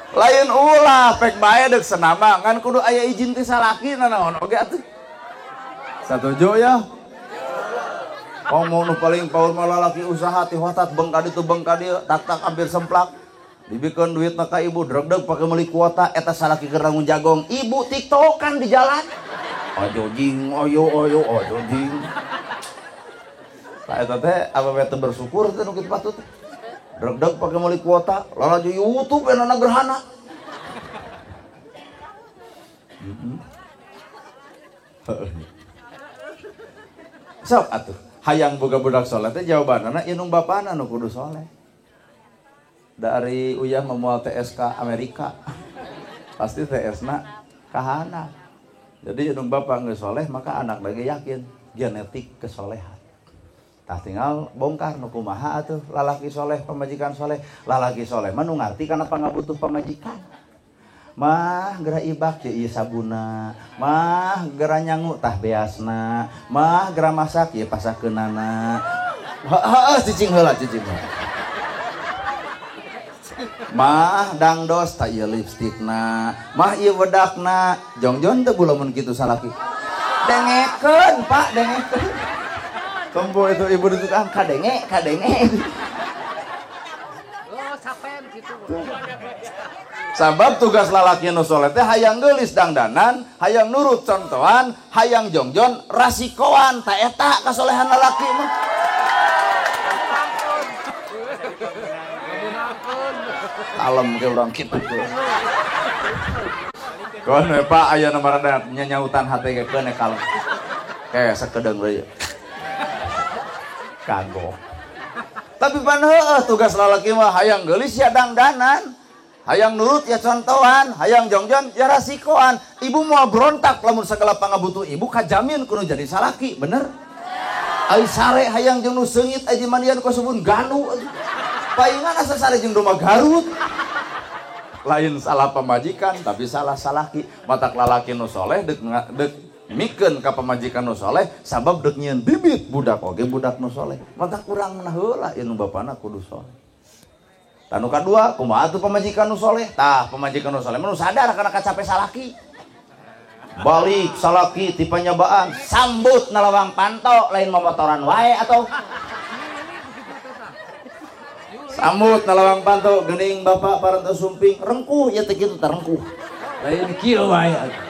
Speaker 1: lain ulah pek bae deuk senama kan kudu aya izin ti salaki nanaon oge atuh. Satuju ya? Ngomong nu paling paur mah lalaki usaha ti hotat beung ka ditu beung ka dieu tak hampir semplak. Dibikeun duitna ka ibu dreg-dreg pake meuli kuota eta salaki keur rangun jagong. Ibu tiktokan di jalan. Ojo jing oyo jing. Lah eta teh apa we teu bersyukur teh nu kitu patut. Dreg-dreg pake meuli kuota, lalaju YouTube enana gerhana. Sok atuh, hayang boga budak soleh teh jawabanana ieu nu bapana nu kudu soleh. Dari uyah memual TSK Amerika. Pasti TS-na kahana. Jadi nu bapa geus soleh maka anak lagi yakin genetik kesolehan. Tah tinggal bongkar nu kumaha atuh lalaki soleh pamajikan soleh. Lalaki soleh mah nu ngarti kana pangabutuh pamajikan. Mah geura ibak ye ieu sabuna, mah geura nyangu tah beasna, mah geura masak ye pasakeunana. Heeh cicing heula cicing. Mah dangdos tah ieu lipstikna, mah ieu wedakna. Jongjon teh bulamun kitu salaki. Dengekeun Pak, dengekeun. Tombo itu ibu itu kan kadenge.
Speaker 2: Oh, sapen gitu.
Speaker 1: Sabab tugas lalaki nu soleh teh hayang geulis dangdanan, hayang nurut contohan, hayang jongjon rasikoan ta eta kasolehan lalaki mah. Kalem ke urang kitu tuh. Kon we Pak aya nu marada nyanyautan hate ge keun kalem. Kayak sakedeung deui. Kagok. Tapi pan heueuh tugas lalaki mah hayang geulis ya dangdanan, hayang nurut ya contohan, hayang jongjon ya rasikoan. Ibu mau berontak lamun sagala pangabutuh ibu kajamin kudu jadi salaki, bener? Ai sare hayang jeung nu seungit aji mandian ku subun ganu. Paingan asa sare jeung domba Garut. Lain salah pamajikan tapi salah salaki. Matak lalaki nu soleh deuk mikeun ka pamajikan nu soleh sabab deuk nyieun bibit budak oge budak nu soleh. Mata kurang nah heula ieu nu bapana kudu soleh. Tanu kadua kumaha atuh pamajikan nu soleh? Tah pamajikan nu soleh mah nu sadar kana kacape salaki. Balik salaki ti panyobaan sambut na lawang panto lain momotoran wae atuh. Sambut na lawang panto geuning bapak parantos sumping rengkuh ya teh kitu teh rengkuh. Lain kieu wae.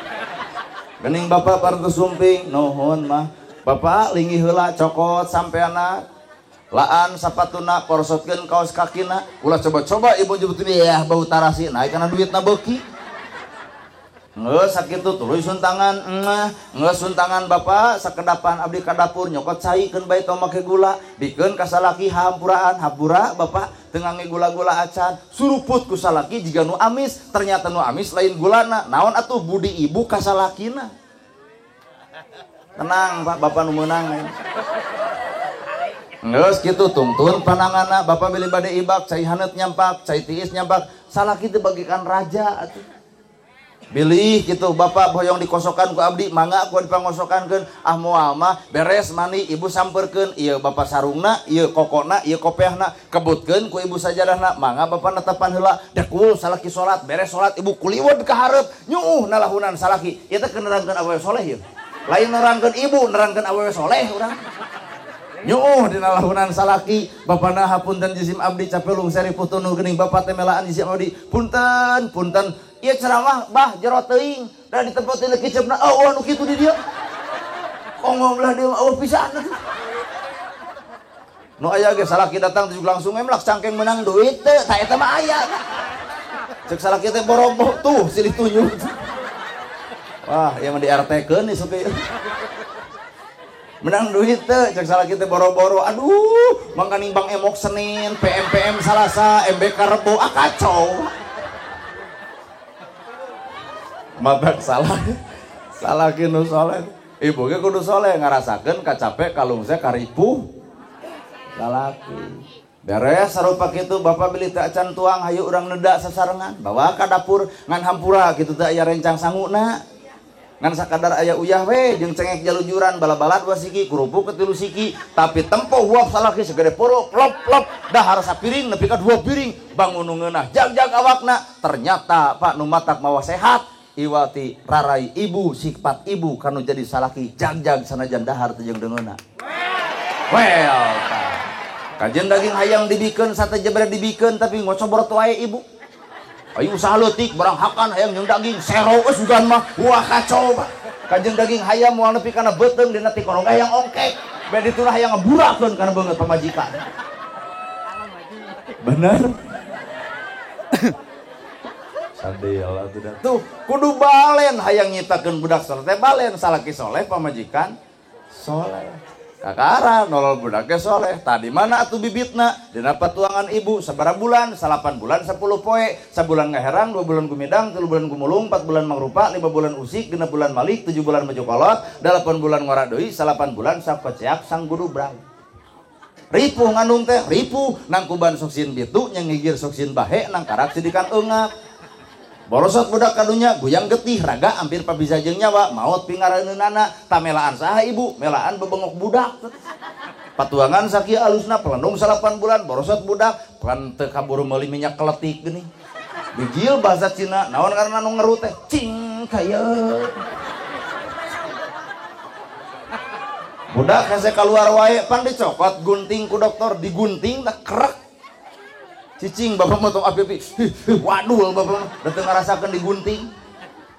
Speaker 1: Gening bapak parantos sumping nuhun mah bapak lingi heula cokot sampeana laan sapatuna porosotkeun kaos kakina ulah coba-coba ibu jebut ya bau tarasi naik kana duitna beuki geus sakitu tuluy suntangan geus suntangan bapak sakedapan abdi ka dapur nyokot caikeun bae tong make gula bikeun ka salaki hampuraan hapura bapak teu ngangge gula-gula acan suruput ku salaki jiga nu amis ternyata nu amis lain gulana naon atuh budi ibu ka salakina tenang Pak bapak nu meunang geus kitu tungtun pananganna bapak bilih bade ibak cai haneut nyampak cai tiis nyampak salaki teh bagikan raja atuh bilih gitu bapak boyong dikosokan ku abdi mangga aku dipangosokankeun moal mah beres mani ibu sampeurkeun ieu bapak sarungna ieu kokona ieu kopehna kebutkeun ku ibu sajadahna mangga bapak netepan heula dekul salaki salat beres salat ibu kuliwed ka hareup nyuuh nalahunan salaki ieu teh kenerangkeun awewe soleh ieu lain nerangkeun ibu nerangkeun awewe soleh urang nyuuh dina lahunan salaki bapana hapunten jisim abdi capelung seri putunu geuning bapak teh melaan jisim abdi punten ieu ceramah bah jero teuing da di tempat teh kiceupna eueuh nu kitu di dieu ongong lah dia eueuh pisan nu aya ge salaki datang tujuh langsung emlak cangkeng menang duit teh ta eta mah aya cek salaki teh borobo tuh silih tunjuk wah ieu mah di RT-keun nih suke menang duit teh cek salah kita boro-boro aduh mangkaning bang emok Senin PM Salasa MBK Rebo kacau matak salah kinu soleh ibu ge kudu soleh ngarasakeun kacape kalung saya karipuh salaki beres sarupa kitu bapak beli teh acan tuang hayu urang neda sasarengan bawa ka dapur ngan hampura kitu teh aya rencang sanguna ngan sakadar aya uyah we jeung cengek jalujuran bala-bala 2 siki kerupuk ke 3 siki tapi tempo uap salaki segede poro plop dahar sapiring nepi ka 2 piring bangun nu ngeunah jag awakna ternyata Pak nu matak mawa sehat iwati rarai ibu sifat ibu kanu jadi salaki jag sanajan dahar teh jeung deungeunna well kajen daging hayang dibikeun sate jebret dibikeun tapi ngocobor wae ibu ayo usaha leutik barang hakan hayang jeung daging sero sugan mah wah kacau Pak kajeng daging hayam moal nepi kana beuteung dina ti kono hayang ongkek bae dituna hayang ngaburakeun kana beungeut pamajikan bener sadel atuh tuh kudu balen hayang nyitakeun budak soleh teh balen salaki soleh pamajikan soleh kakara nolol budaknya soleh tadi mana atuh bibitna dina patuangan ibu sabaraha bulan 8 bulan 10 poe sabulan ngaherang 2 bulan gumidang 3 bulan gumulung 4 bulan mangrupa 5 bulan usik 6 bulan malik 7 bulan majukolot 8 bulan ngora deui 8 bulan sakoceak sang guru brang ripuh ngandung teh ripuh nang kuban soksin bitu nya ngigir soksin bahe nang karak sidikan eungap borosot budak kadunya guyang getih raga hampir pabisa jeung nyawa maot pingareunana tamelaan saha ibu melaan bebengok budak patuangan sakieu alusna pelendung 8 bulan borosot budak pan teu kaburu meuli minyak keletik geuning bijil bahasa Cina naon karena nu ngeru teh cing kayeut budak hese kaluar wae pan dicokot gunting ku dokter digunting tak krek cicing bapak motong api waduh bapak dateng ngarasakeun digunting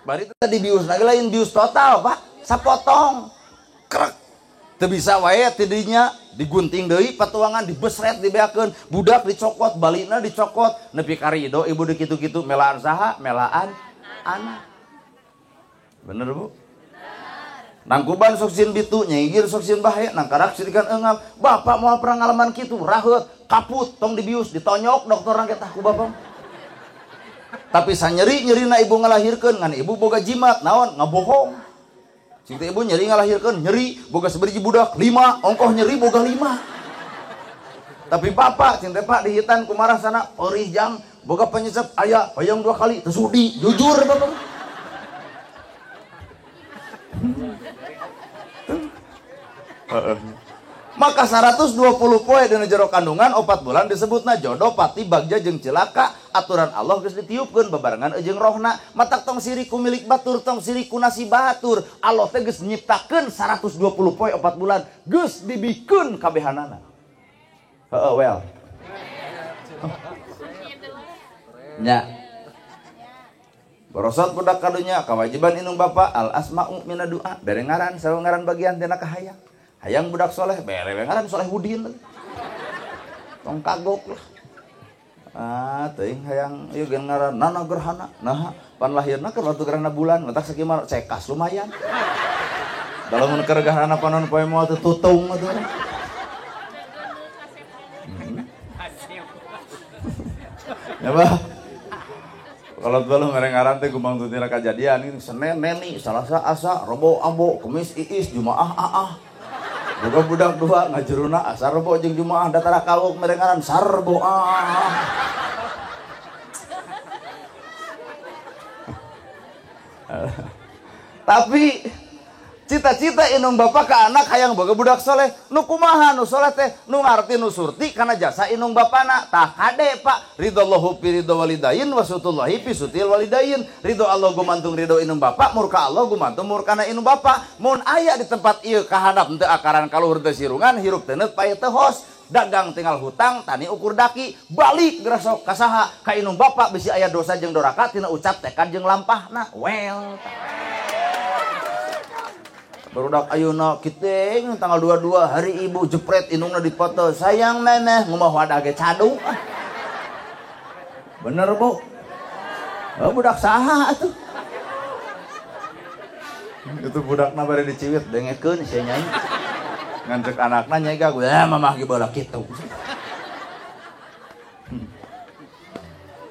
Speaker 1: bari teh dibius lagi lain bius total Pak sapotong krek teu bisa wae tidinya digunting deui patuangan dibesret dibeakeun budak dicokot balina dicokot nepi ka ridho ibu dikitu-kitu melaan saha melaan anak bener Bu nang kuban soksin bitu nyigir soksin bahe nang karak sidikan eungap bapak moal pengalaman kitu raheut kaput tong dibius ditonyok dokter rangket ku bapak tapi sanyeri-nyerina ibu ngalahirkeun ngan ibu boga jimat naon ngabohong cing teh ibu nyeri ngalahirkeun nyeri boga sabaraha budak 5 ongkoh nyeri boga 5 tapi bapak cing teh Pak dihitan kumarah sana perih jang boga penyesep aya hoyong 2 kali teu sudi jujur bapak maka 120 poe dina jero kandungan 4 bulan disebutna jodoh pati bagja jeung cilaka aturan Allah geus ditiupkeun bebarengan jeung rohna matak tong siriku milik batur tong siriku nasi batur Allah teh geus nyiptakeun 120 poe 4 bulan geus dibikeun kabehanana heueuh well nya borosot budak kadunya kewajiban inung bapak al asma'u mina doa bere ngaran sareng ngaran bagian tina kahayang hayang budak soleh bere ngaran Solehudin tong kagok lah teuing hayang ieu gen ngaran nana gerhana nah pan lahirna keur waktu gerhana bulan matak sakieu cekas lumayan dalam mun keur gerhana panon poe moal teu tutung atuh ya bah kalau belum mereng ngaran teh kumbang tutina kajadian ini Senin neni Selasa asa Rebo ambo Kemis iis Jumaah aah boga budak 2 ngajeruna asar Rebo jeung Jumaah datara kawuk mereng ngaran Sarbo tapi cita-cita inung bapak ke anak hayang boga budak soleh. Nu kumaha nu soleh teh nu ngarti nu surti kana jasa inung bapana. Tah kade Pak, ridallahu fi ridho walidain wa sutullahi fi sutil walidain. Ridho Allah gumantung ridho inung bapak, murka Allah gumantung murkana inung bapak. Mun aya di tempat ieu kahandap teu akaran kaluhur teu sirungan, hirup teu neut pae teu hos. Dagang tinggal hutang, tani ukur daki, balik gerasok kasaha ka inung bapak bisi aya dosa jeung doraka tina ucap tekad jeung lampahna. Well. Barudak ayeuna kiting tanggal 22 hari ibu jepret indungna dipoto. Sayang neneh ngomong wadah ge cadu. Bener, Bu? Oh, budak saha atuh? Itu budakna bari diciwit dengekeun sia nyai. Ngan ceuk anakna nyai gagu, "Ya mamah ge baheula kitu."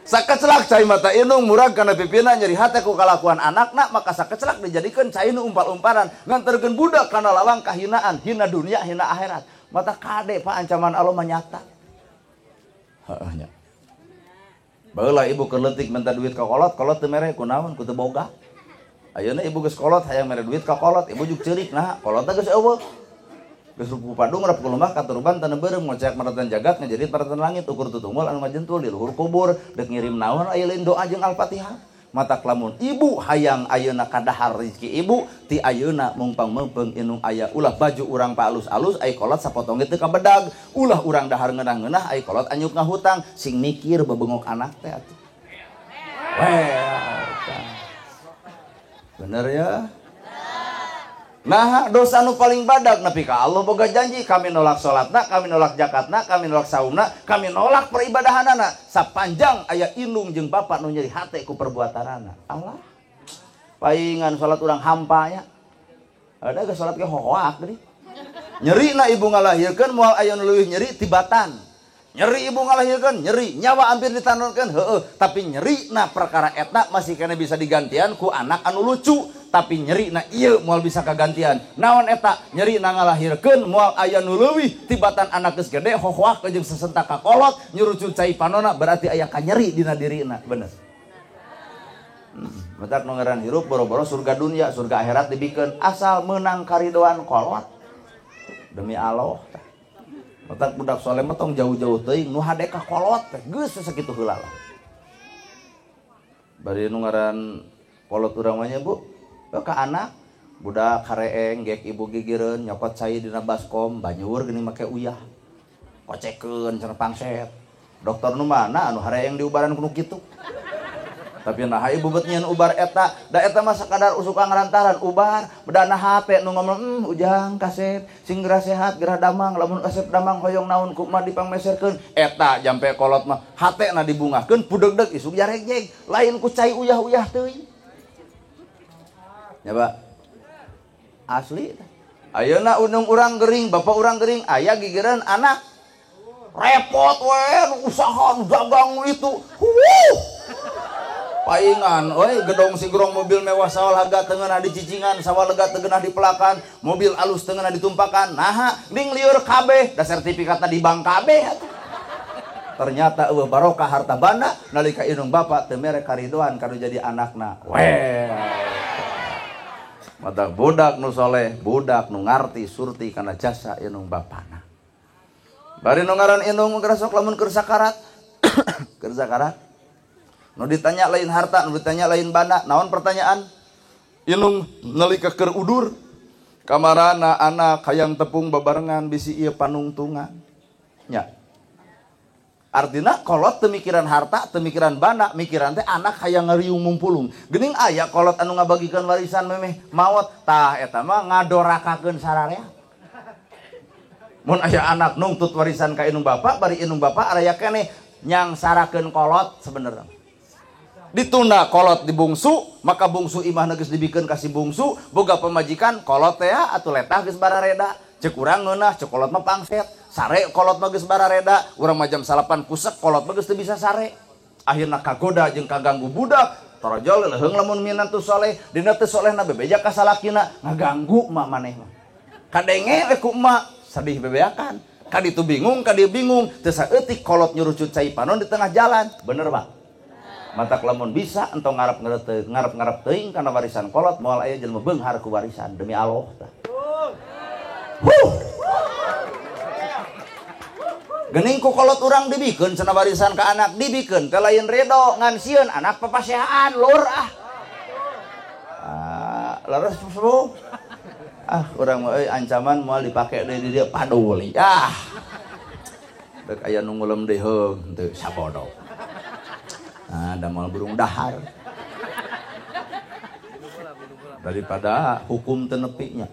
Speaker 1: Sakecelak cai mata inung murag kana pipina nyeri hate ku kalakuan anakna, maka sakecelak dijadikeun cai nu umpal-umpalan nganterkeun budak kana lawang kahinaan, hina dunia hina akhirat. Mata kade Pak ancaman Allah mah nyata. Heeh nya. Baheula ibu keur leutik minta duit ka kolot, kolot teu mere kunaon ku teu boga. Ayeuna ibu geus kolot hayang mere duit ka kolot, ibu juk ceurik nah kolot teh geus eueuh. Geus rupu padung rap kulumah katuruban tanah beureum ngocek maratan jagat ngajerit maratan langit ukur tutunggul anu ngajentul di luhur kubur dek ngirim naon aya lain doa jeung Al-Fatihah. Mata lamun ibu hayang ayeuna kadahar rezeki ibu ti ayeuna mungpang meupeng inung aya ulah baju urang pa alus-alus ai kolot sapotong teu kabedag, ulah urang dahar ngeunah-ngeunah ai kolot anyuk ngahutang sing mikir bebengok anak teh atuh. Bener ya? Nah dosa nu paling badag nepi ka Allah boga janji kami nolak salatna, kami nolak zakatna, kami nolak saumna, kami nolak peribadahanana sapanjang aya indung jeung bapa nu nyeri hate ku perbuatanana. Allah paingan salat urang hampanya ada ge salat ge hoak deui. Nyeri na ibu ngalahirkeun moal aya nu leuwih nyeri tibatan. Nyeri ibu ngalahirkeun nyeri nyawa hampir ditanonkeun heueuh tapi nyeri na perkara eta masih kena bisa digantian ku anak anu lucu. Tapi nyeri na ieu moal bisa kagantian. Naon eta? Nyeri na ngalahirkeun moal aya nu leuwih tibatan anak geus gede hohoak jeung sesentak ka kolot nyurucun cai panona berarti aya kanyeri dina dirina. Bener. Matak nu ngaran hirup boro-boro surga dunia, surga akhirat dibikeun asal meunang karidoan kolot. Demi Allah. Matak budak soleh mah tong jauh-jauh teuing nu hade ka kolot teh geus sakitu heula lah. Bari nu ngaran kolot urang mah nya Bu. Ke anak budak hareeng gek ibu gigireun nyokot cai dina baskom banyur geuning make uyah kocekeun cenah pangset dokter nu mana anu hareeng diubaran kudu kitu tapi nah ibu bet nyieun ubar eta da eta mah sakadar usuka ngarantaran ubar bedana HP nu ngomong ujang kaset sing gerah sehat gerah damang lamun asep damang hoyong naon ku mah dipangmeserkeun eta jampe kolot mah hatena dibungakeun pudegdeg isuk jaregjeg lain ku cai uyah-uyah teuing. Ya Pak, asli. Ayeuna unung urang gering, bapak urang gering, aya gigireun anak. Repot we, usaha dagang itu. Paingan, euy gedong sigrong mobil mewah sawalaga teu ngeunah di cicingan, sawalaga teu ngeunah di pelakan, mobil alus teu ngeunah ditumpakan. Naha, ning lieur kabeh, da sertifikatna di bank kabeh atuh. Ternyata eueuh barokah harta banda nalika inung bapak teu mere karidoan kanu jadi anakna. Mata budak nu soleh, budak nu ngarti surti kana jasa inung bapana. Bari nu ngaran inung gerasok lamun keur sakarat. Keur sakarat. Nu ditanya lain harta, nu ditanya lain bana. Naon pertanyaan? Inung nalika keur udur. Kamarana anak hayang tepung babarengan bisi ieu panungtungan. Nya. Artina kolot teu mikiran harta, teu mikiran bana, mikiran teh anak hayang ngariung mumpulung. Geuning aya kolot anu ngabagikeun warisan memeh maot, tah eta mah ngadorakakeun sararea. Mun aya anak nungtut warisan ka inung bapa, bari inung bapa araya keneh nyangsarakeun kolot sebenarnya. Ditunda kolot di bungsu, maka bungsu imahna geus dibikeun ka si bungsu, boga pamajikan kolot teh atuh letah geus barareda. Cek urang ngeunah, cek kolot mah pangset. Sare kolot mah geus barareda, urang mah jam 8 kusek kolot mah geus teu bisa sare. Akhirna kagoda jeung kaganggu budak, torojol leuheung lamun minantu soleh, dina teu solehna bebeja ka salakina, ngaganggu mah maneh mah. Kadenge we ku emak, sedih bebeakan. Kaditu bingung, kadieu bingung, teu saeutik kolot nyurucut cai panon di tengah jalan. Bener, Pak? Matak lamun bisa entong ngarep teuing kana warisan kolot moal aya jelema beunghar ku warisan demi Allah tah. Geuning ku kolot urang dibikeun cenah warisan ka anak dibikeun teh lain redo ngan sieun anak papasehaan lur leres sepuh. Urang mah euy ancaman moal dipake deui di dieu paduli. Dek aya nu ngulem deui heung teu sabodo. Da moal burung dahar. Daripada hukum teu nepinya.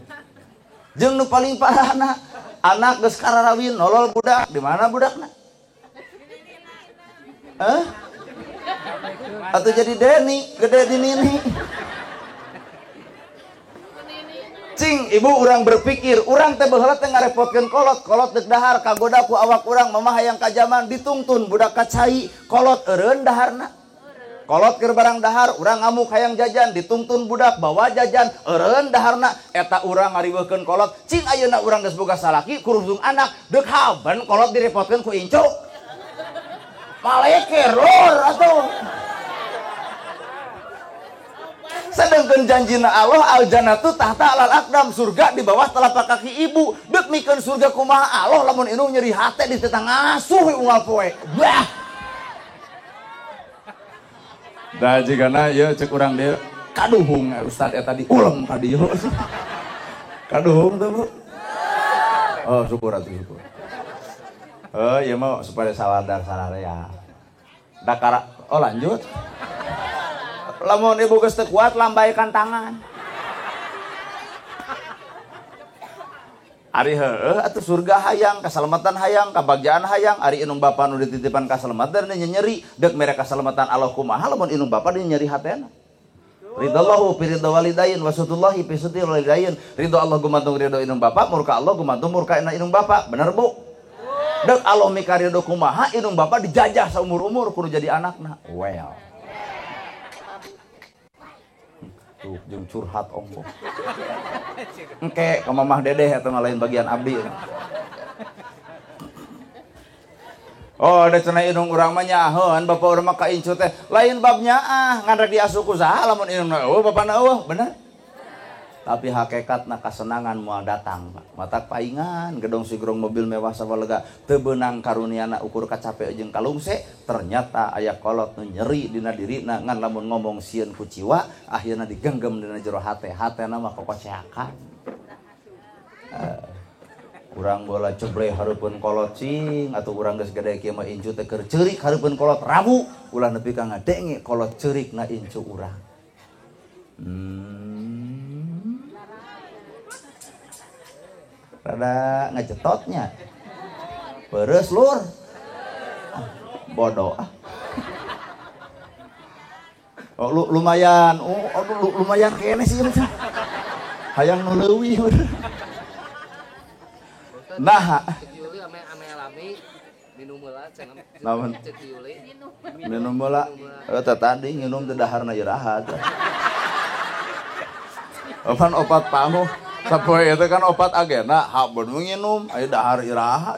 Speaker 1: Jeung nu paling parahna, anak geus kararawin nolol budak, di mana budakna? Atau jadi Deni, gede di Nini. Cing, ibu urang berpikir, urang teh baheula teh ngarepotkeun kolot deuk dahar kagoda ku awak urang mamah hayang ka jaman ditungtun budak kacai, kolot eureun daharna. Kolot keur barang dahar, urang ngamuk hayang jajan ditungtun budak bawa jajan eureun daharna. Eta urang ngariweuhkeun kolot, cing ayeuna urang geus boga salaki kurusung anak, deuk haben kolot direpotkeun ku incu. Maleker lor atuh. Sedangkan janjina Allah al-jannatu tahta alal aqdam, surga di bawah telapak kaki ibu. Deuk mikeun surga kumaha Allah lamun indung nyeri hate di tetang ngasuh unggal poe. Bah. Da jigana ieu ceuk urang dieu kaduhung ustad eta diulem ka dieu. Kaduhung teh Bu. Oh syukur atuh syukur. Ieu mah supaya saladar sararea. Da lanjut. Lamun ibu geus teu kuat lambaikan tangan. Ari heueuh atuh surga hayang, kasalamatan hayang, kabagjaan hayang. Ari inung bapa nu dititipan kasalamatan nyeri, deuk mere kasalamatan Allah kumaha lamun inung bapa di nyeri hatena. Ridallahu fi ridha walidain wa sutullahi fi suti walidain. Ridho Allah gumantung ridho inung bapa, murka Allah gumantung murka inung bapa. Bener Bu? Deuk Allah mika ridho kumaha inung bapa dijajah saumur-umur kudu jadi anakna. Well. Jeung curhat ongko engke ka mamah dedeh eta lain bagian abdi. Da cenah inung urang mah nyaheun bapa urang mah ka incu teh lain babnya ngan rek diasuh ku saha lamun inungna eueuh bapana eueuh bener. Tapi hakikatna kasenangan moal datang matak paingan gedong sigrong mobil mewah sawalega teu beunang karuniana ukur kacape jeung kalungse. Ternyata aya kolot nu nyeri dina dirina ngan lamun ngomong sieun ku ciwa akhirna digenggam dina jero hate hatena mah kokoceakan. Urang bola cebleh hareupeun kolot cing atuh urang geus gede kieu mah incu teh keur ceurik hareupeun kolot rabu ulah nepi ka ngadenge kolot ceurikna incu urang. Rada ngecetotnya peres lur bodoh lumayan lumayan kene sih hayang nu leuwih nah
Speaker 2: ame alami minum heula cenah
Speaker 1: naon
Speaker 2: cek Yuli
Speaker 1: minum heula eta tadi nginum teh daharna iraha opat pamuh sapoe itu kan opat agena habun nginum aya dahar iraha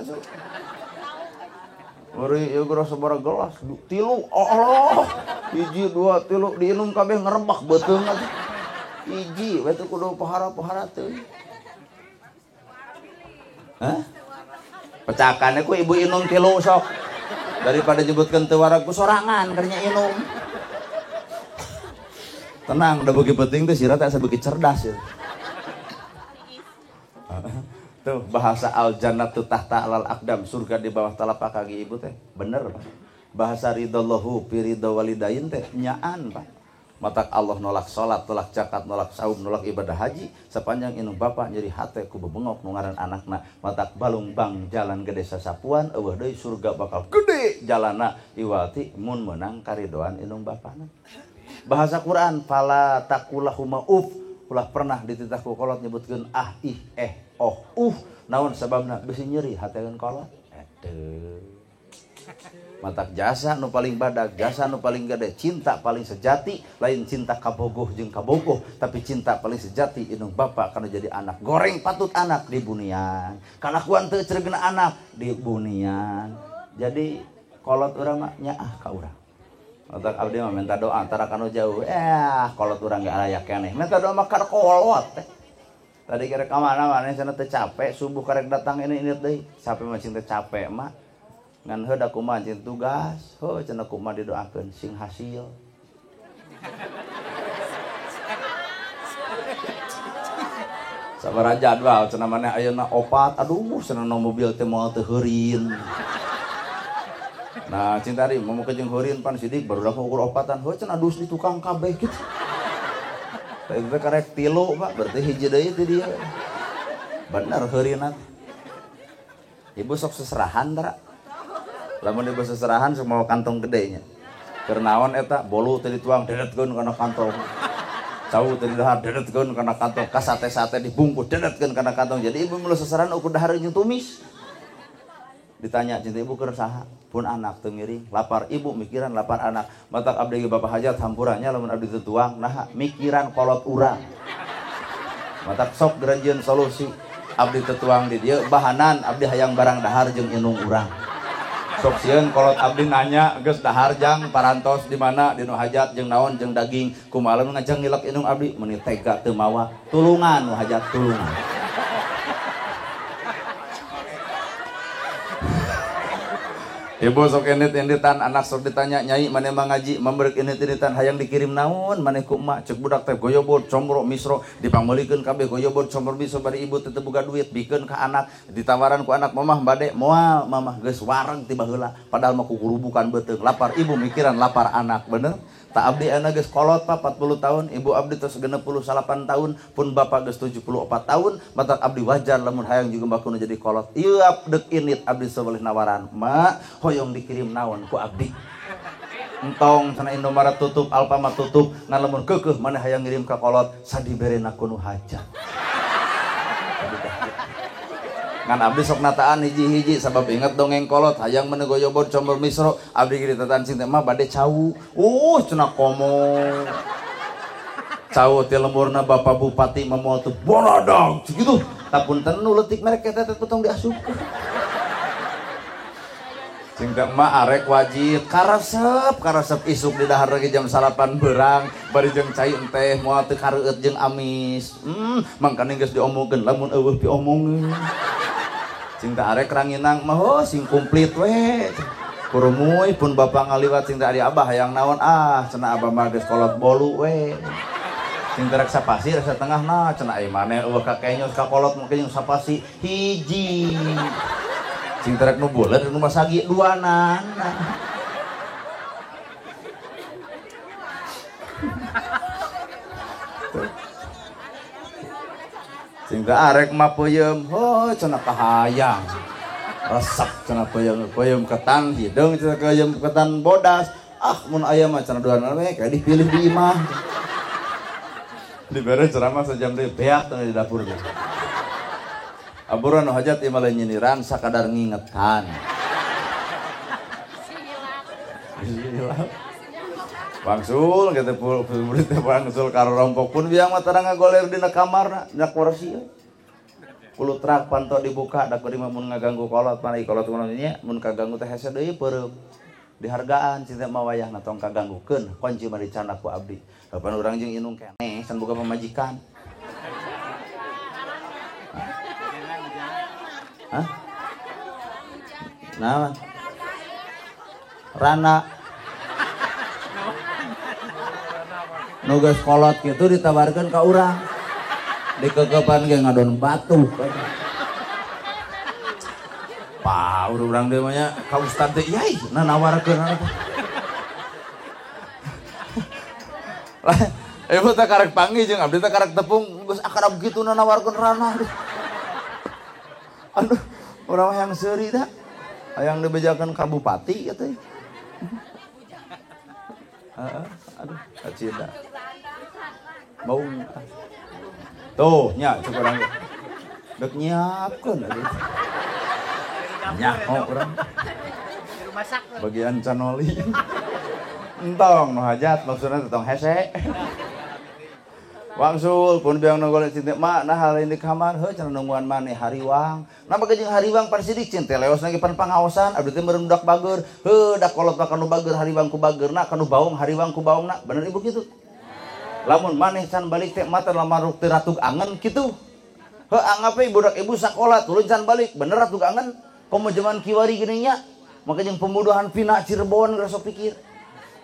Speaker 1: Uri ieu geus sabaraha gelas? 3. Allah. 1 2 3 diinum kabeh ngerebak beuteung atuh. 1 we teh kudu pahara-pahara teuing. Pecakannya ku ibu inum 3 sok. Daripada nyebutkeun teu warag ku sorangan keur nya inum. Tenang, da beuki penting teh sira teh asa beuki cerdas ya. Tuh bahasa al-jannatu tahta alal aqdam, surga di bawah telapak kaki ibu teh bener Pak. Bahasa ridallahu fi ridha walidain teh nyaan Pak. Matak Allah nolak salat, nolak zakat, nolak saum, nolak ibadah haji sepanjang inung bapak nyeri hate ku bebengok nu ngaran anakna. Matak balung bang jalan gede sasapuan eueuh deui surga bakal gede jalanna iwati mun meunang karidoan inung bapana. Bahasa Quran fala taqulahuma ulah pernah dititah ku kolot nyebutkeun ih naon sababna bisi nyeri hateun kolot matak jasa nu paling badag, jasa nu paling gede, cinta paling sejati lain cinta kabogoh jeung kabogoh, tapi cinta paling sejati inung bapa kana jadi anak goreng patut anak di bunian kalakuan teu ceregna anak di bunian. Jadi kolot urang mah nyaah ka urang Otak abdi mah minta doa antara kanu jauh. Kolot urang ge layak keneh. Minta doa mah kolot teh. Tadi kira ka mana-mana cenah teu capek, subuh karek datang ini deui. Sape mah cing teu capek mah. Ngan heuda kumaha cing tugas. Heuh cenah kumaha didoakeun sing hasil. Sabaraha jadwal cenah maneh ayeuna opat. Aduh cenah no mobil teh moal teu heurin. Nah, cinta tadi mau ke jeung heurin pan sidik baru dah ukur opatan. Heuh cenah dus di tukang kabeh kitu. Teh teh karek 3, Pak. Berarti hiji deui teh dia. Bener heurina. Ibu sok seserahan tara. Lamun ibu seserahan sok mau kantong gedenya. Keur naon eta? Bolu teh dituang dedetkeun kana kantong. Cau teh dahar dedetkeun kana kantong. Ka sate-sate dibungkus dedetkeun kana kantong. Jadi ibu mulu seserahan ukur dahar jeung tumis. Ditanya cinta ibu keur saha? Pun anak teu ngiring, lapar ibu mikiran lapar anak. Matak abdi ge bapak hajat hampurannya lamun abdi teu tuang, nah mikiran kolot urang. Matak sok geranjeun solusi. Abdi teu tuang di dieu bahanan abdi hayang barang dahar jeung inung urang. Sok sieun kolot abdi nanya geus dahar jang parantos di mana dinu hajat jeung naon jeung daging kumaha lamun ngajang ngilek inung abdi meuni tega teu mawa. Tulungan nu hajat tulungan. Ibu sok endit-enditan anak sok ditanya nyai maneh mah ngaji membreuk endit-enditan hayang dikirim naon maneh ku emak ceuk budak teh goyobot combro misro dipanggulikeun kabeh goyobot combro misro bari ibu teu boga duit bikeun ka anak ditawaran ku anak mamah bade moal mamah geus wareng ti baheula padahal mah ku gurubukan beuteung lapar ibu mikiran lapar anak bener tak abdi ayeuna geus kolot Pak 40 tahun ibu abdi tos 68 tahun pun bapak geus 74 tahun matak abdi wajar lamun hayang juga bakuna jadi kolot ieu deuk init abdi sabeuleih nawaran mak hoyong dikirim naon ku abdi entong cenah Indomaret tutup Alfamart tutup ngan lamun keukeuh maneh hayang ngirim ka kolot sadiberena ku nu hajat ngan abdi sok nataan hiji-hiji sabab inget dongeng kolot hayang meneh goyobot combor misro abdi ge ditatan cinta mah bade cau cenah komo cau teh lemurna bapak bupati mah moal teu boradang kitu tapunten nu leutik merek eta teh potong diasup cinta mah arek wajib karesep isuk di dahar lagi jam 8 beurang bari jeung cai teh moal teu kareueut jeung amis mangkana geus diomongkeun lamun eueuh diomongkeun cinta arek ranginang mah sing komplit we kurumuy pun bapak ngaliwat cinta ari abah hayang naon cenah abah mah geus kolot bolu we cinta rek sapasi rek satengahna cenah ai maneh eueuh ka kenyos ka kolot mungkin yang sapasi hiji cinta rek nu bulet nu masagi duanan cinta arek mah peuyeum cenah kahayang resep cenah peuyeum ketan hideung cenah peuyeum ketan bodas mun aya mah cenah duanan we kayak dipilih di imah dibere ceramah sejam deui beak teh di dapur ge aburan nu hajat ieu mah nyiniran sakadar ngingetan Bangsul kita murid teh bangsul karo rompok pun biang mah tarang ngagoler dina kamarna dina kursi. Kulo trak panto dibuka da kuring mun ngaganggu kolot panai kolot kunaon nya mun kaganggu teh hese deui peureum. Dihargaan cinta mah wayahna tong kaganggukeun kunci mah dicana ku abdi. Kapan urang jeung inung keneh can boga pamajikan. Hah? Naon? Rana nugas kolot gitu ditawarkan ke urang dikekepan ge ngadon batu pa urang dia mah ka ustad teh yai nawarkeun lah ibu teh karek panggih jeung abdi teh karek tepung geus akrab kitu nawarkeun ranah aduh urang yang seuri da hayang dibejakeun ka bupati kitu aduh kacida bau tuh nya cukup orang dek nyiapkeun aduh nyaho urang bagian canoli entong nu hajat maksudna tong hese Wangsul pun biang nonggolek cinta mak nah hal ini kamar heuh cenah nungguan maneh hariwang. Napa jeung hariwang pan sidik cinta leos lagi pan pangaosan abdi teh meureun budak bager. Heuh dak kolot mah kanu bager hariwang ku bageurna kanu baung hariwang ku baungna. Bener ibu kitu. Lamun maneh can balik teh mah teh lamaruk teh ratug angen kitu. Heuh anggap we budak ibu sakola tuluy can balik bener ratug angen. Komo zaman kiwari geuning nya. Maka jeung pembunuhan Vina Cirebon geus sok pikir.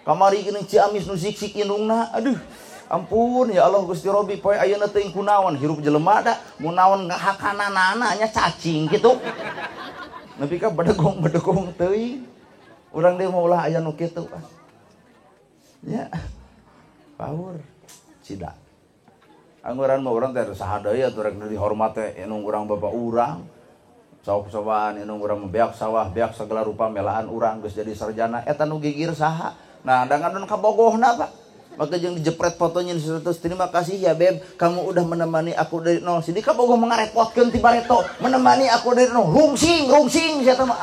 Speaker 1: Kamari geuning Ciamis nu siksik indungna. Aduh. Ampun ya Allah Gusti Robi poe ayeuna teuing kunaon hirup jelema da mun naon hakanana nya cacing kitu. Nepi ka bedegong teuing. Urang deui mau ulah aya nu kitu. Ya. Paur. Cida. Angguran mah urang teh saha deui atuh rek dihormat teh anu urang bapak urang. Sok-sokan anu urang beak sawah beak segala rupa melaan urang geus jadi sarjana eta nu gigir saha. Nah dangadon kabogohna Pak. Maka jangan dijepret fotonya di status. Terima kasih ya beb, kamu udah menemani aku dari nol. Sini kamu gue mengarepotkan ti bareto, menemani aku dari nol. Rungsing siapa mah.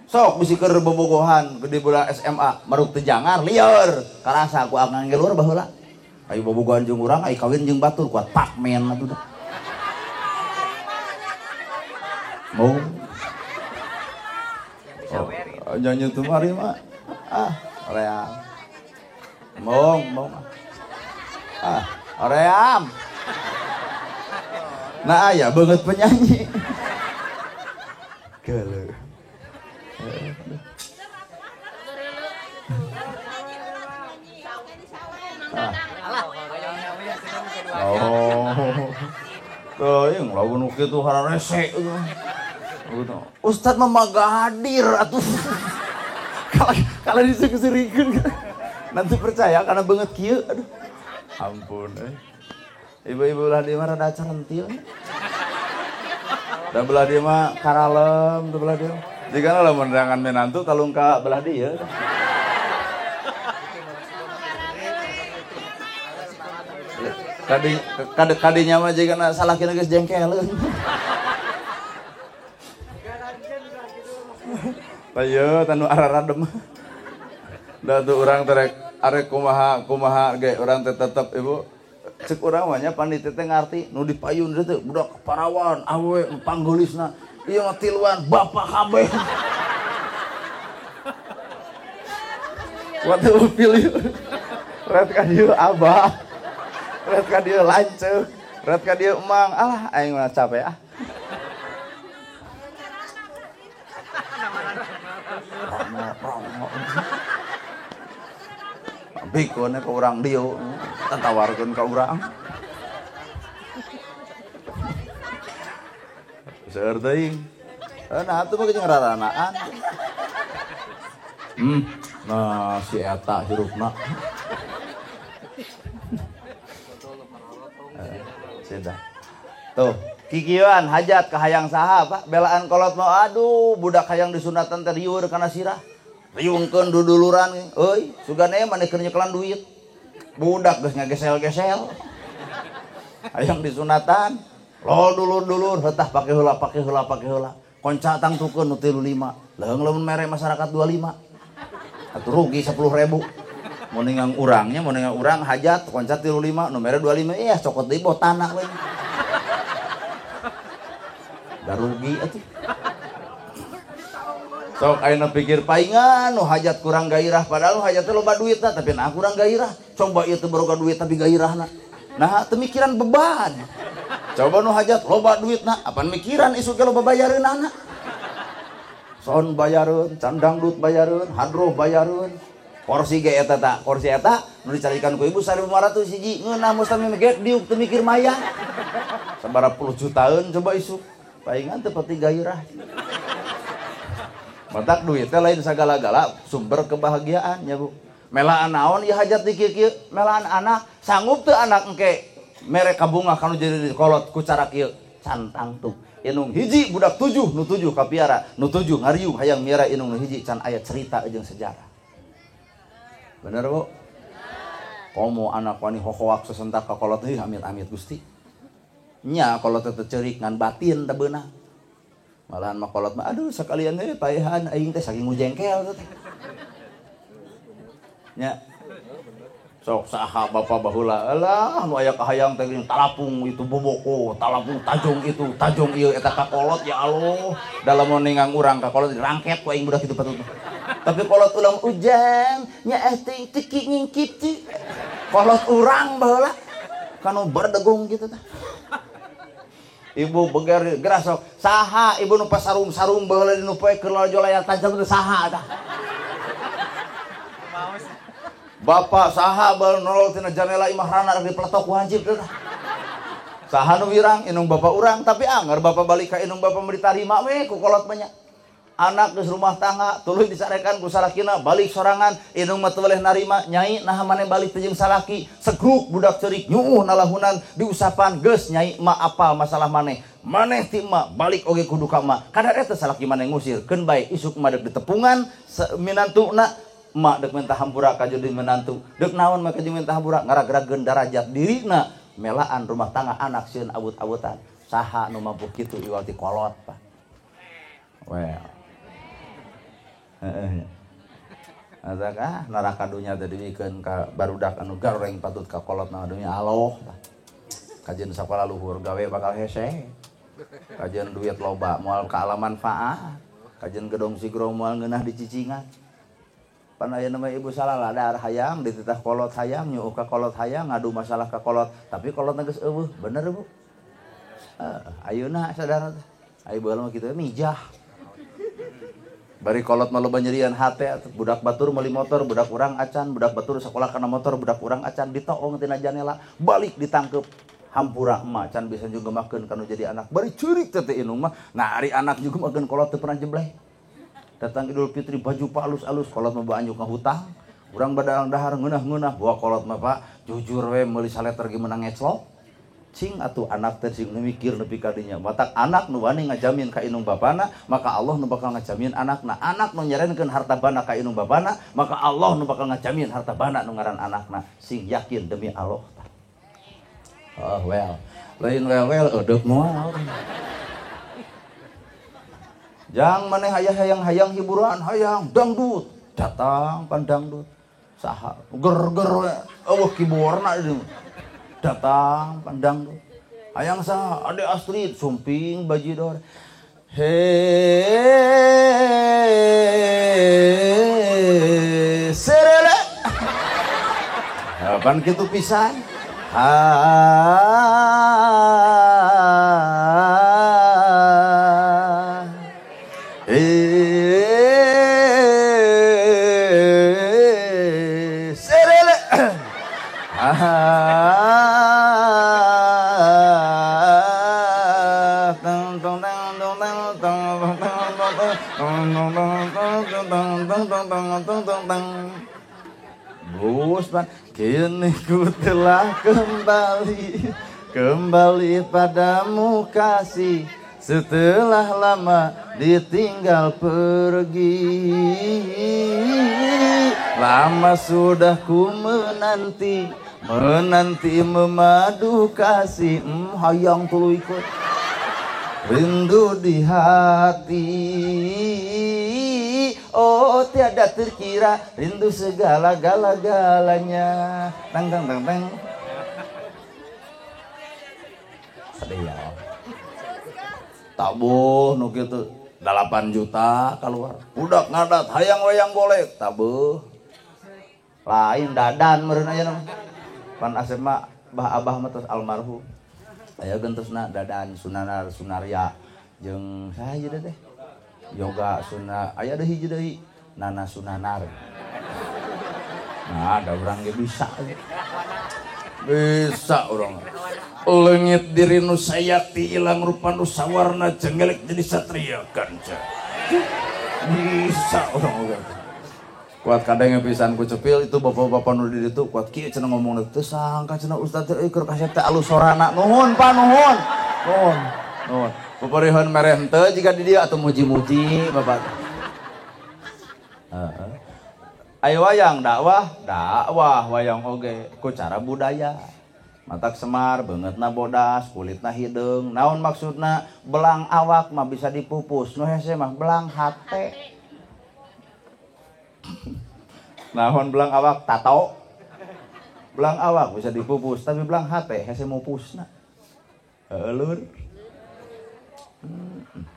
Speaker 1: Sok bisi keur bobogohan gede bola SMA, maruk teu jangar lieur. Karasa aku akan ngeluar baheula. Ayo bobogohan jeung urang, ayo kawin jeung batur kuat pakmen atuh dah. Mau. Nyanyi tuh mari mah. Real. Mong. Oream. Nah aya banget penyanyi. Geuleuh. Tuh yang lawan kitu hararese. Ustad mah magadir atuh. Kalau diseukeurikeun nanti percaya karena banget kieu. Aduh. Ampun Ibu-ibu lah dia mah rada carentil. Da belah dia mah karalem, da belah dia. Jigana lamun neangan menantu talung ka belah dia. Kadinya mah jigana salakina geus jengkeleun. Ayo tanu araradem. Da tuh urang terek arek kumaha ge urang teh tetep ibu cek urang mah nya panitia teh ngarti nu dipayun teh budak parawan awe panggeulisna ieu mah tiluan bapak kabeh. Waktu pilih red ka dieu abah, red ka dieu lanceuk, red ka dieu emang. Alah aing mah capek ah. Bikone ke urang dieu, tawarkeun ka urang. Seueur teuing. Nah atuh mah jeung raranaan. Nah si eta hirupna. Sudah. Tuh, kikieuan hajat ka hayang saha, Pak? Belaan kolot mah aduh budak hayang disunatan teh rieur kana sirah. Riungkeun duduluran euy sugane maneh keur nyekelan duit budak geus ngagesel-gesel hayang disunatan lo dulur-dulur heutah pake heula konca tangtukeun nu 35 leung lamun mere masyarakat 25 atuh rugi 10.000 mun ningang urang hajat konca 35 nu mere 25 cokot deui boh tanah we da rugi atuh. Sok ayeuna pikir paingan nu hajat kurang gairah padahal hajatnya loba duitna tapi nah kurang gairah. Coba ieu teh boga duit tapi gairahna. Nah teu mikiran beban. Coba nu hajat loba duitna apan mikiran isu ge loba bayareunana. Son bayareun, can dangdut bayareun, hadroh bayareun. Kursi ge eta ta, kursi eta nu dicarikan ku ibu 1.500 hiji. Ngeunah mustami megek diuk teu mikir mayang. Sabaraha puluh jutaan coba isu. Paingan teu pati gairah. Matak duit teh lain sagala-gala sumber kebahagiaan ya Bu. Melaan naon ya hajat di kieu melaan anak sanggup teu anak engke mere kabungah kanu jadi kolot ku cara kieu cantang tuh inung hiji budak 7 nu 7 kapiara nu 7 ngariung hayang miara inung nu hiji can aya cerita jeung sejarah. Bener Bu? Komo anak wani hohoak sesentak ka kolot ieu amit-amit Gusti. Nya kolot teh ceurik ngan batin teh beunang. Malahan mah kolot mah aduh sakalian teh paehan aing teh saking mujengkel teh. Nya sok saha bapak baheula alah nu aya kahayang teh talapung itu boboko talapung tajung itu tajung ieu eta kakolot ya Allah dalam ningang urang kakolot dirangket ku aing budak kitu patut tapi kolot ulang hujan nya teh teki ngingkip ti kolot urang baheula kanu berdegung gitu tah ibu beger geras sok saha ibu nu pas sarung baheula dinu poe keur lajolaya tajam teh saha tah bapak saha bal nolol tina janela imah rana di peletok wajib teh saha nu wirang inung bapak urang tapi anger bapak balik ka inung bapak meuli tarima we ku kolot banyak anak geus rumah tangga tuluy disarekan ku salakina balik sorangan inung mah teu boleh narima nyai naha maneh balik teh jeung salaki segruk budak ceurik nyuuh nalahunan diusapan geus nyai ma apal masalah maneh ti ma balik oge kudu ka ma kadar eta salaki maneh ngusir keun bae isuk madeg ditepungan minantuna mak dek minta hampura ka jadi menantu dek naon mah ka jadi minta hampura ngaragrageun darajat dirina melaan rumah tangga anak sieun abut-abutan saha nu mampu kitu iwal ti kolot Pak well heeh azak neraka dunya teh dibikeun ka barudak anu gareng patut ka kolot na dunya Allah kajeun sakola luhur gawe bakal hese kajeun duit loba moal ka alaman faah kajeun gedong sigro moal ngeunah dicicingan pan aya nama ibu salah dar hayang dititah kolot hayang nyuuh ka kolot hayang ngadu masalah ka kolot tapi kolotna geus eueuh bener Bu ayeuna sadar aya baheula mah kitu mijah bari kolot mah loba nyerian hate budak batur meuli motor budak urang acan budak batur sakola kana motor budak urang acan ditoong tina janela balik ditangkep hampura emak can bisa juga makan kanu jadi anak bari ceurik teh inung mah nah ari anak juga makan kolot teu pernah jebleh datang Idul Fitri baju pak alus-alus kolot mah baanyuk ngahutang urang badang dahar ngeunah-ngeunah bawa kolot mah Pak jujur we meuli saleter ge meunang ngeclok cing atuh anak teh sing mikir nepi ka dinya matak anak nu wani ngajamin ka inung bapana maka Allah nu bakal ngajamin anakna anak nu nyarenkeun harta bana ka inung bapana maka Allah nu bakal ngajamin harta bana nu ngaran anakna sing yakin demi Allah oh well lain well eudeup moal jang maneh hayang hiburan hayang dangdut datang pandangdut saha ger eueuh kiborna deui datang pandangdut hayang saha Ade Astrid sumping bajidor he serele pan kitu pisan Gusman kini ku telah kembali padamu kasih setelah lama ditinggal pergi lama sudah ku menanti memadu kasih hayang tuluy ikut rindu di hati oh tiada terkira rindu segala-galanya tang sedih ya tabuh nu kitu 8 juta keluar budak ngadat hayang wayang golek tabuh lain dadan meureun aya mah pan asep mah abah mah tos almarhum aya gentosna dadan sunaria jeung saha ieu teh yoga sunah aya deui hiji deui nana sunanar nah ada urang ge bisa urang leungit diri nu sayati ilang rupa nu sawarna jenggelek jadi satria kanca bisa urang kuat kadang pisan ku cepil itu bapak-bapak nu di ditu kuat kieu cenah ngomong teu sangka cenah ustaz teh keur kasep teh alus sorana nuhun pa nuhun paparihun mereh henteu jika di dieu atuh muji-muji bapak aya wayang dakwah wayang oge ku cara budaya matak semar beungeutna bodas kulitna hideung naon maksudna belang awak mah bisa dipupus nu hese mah belang hate naon belang awak tato Belang awak bisa dipupus, tapi belang hate hese mupusna. Heuleur.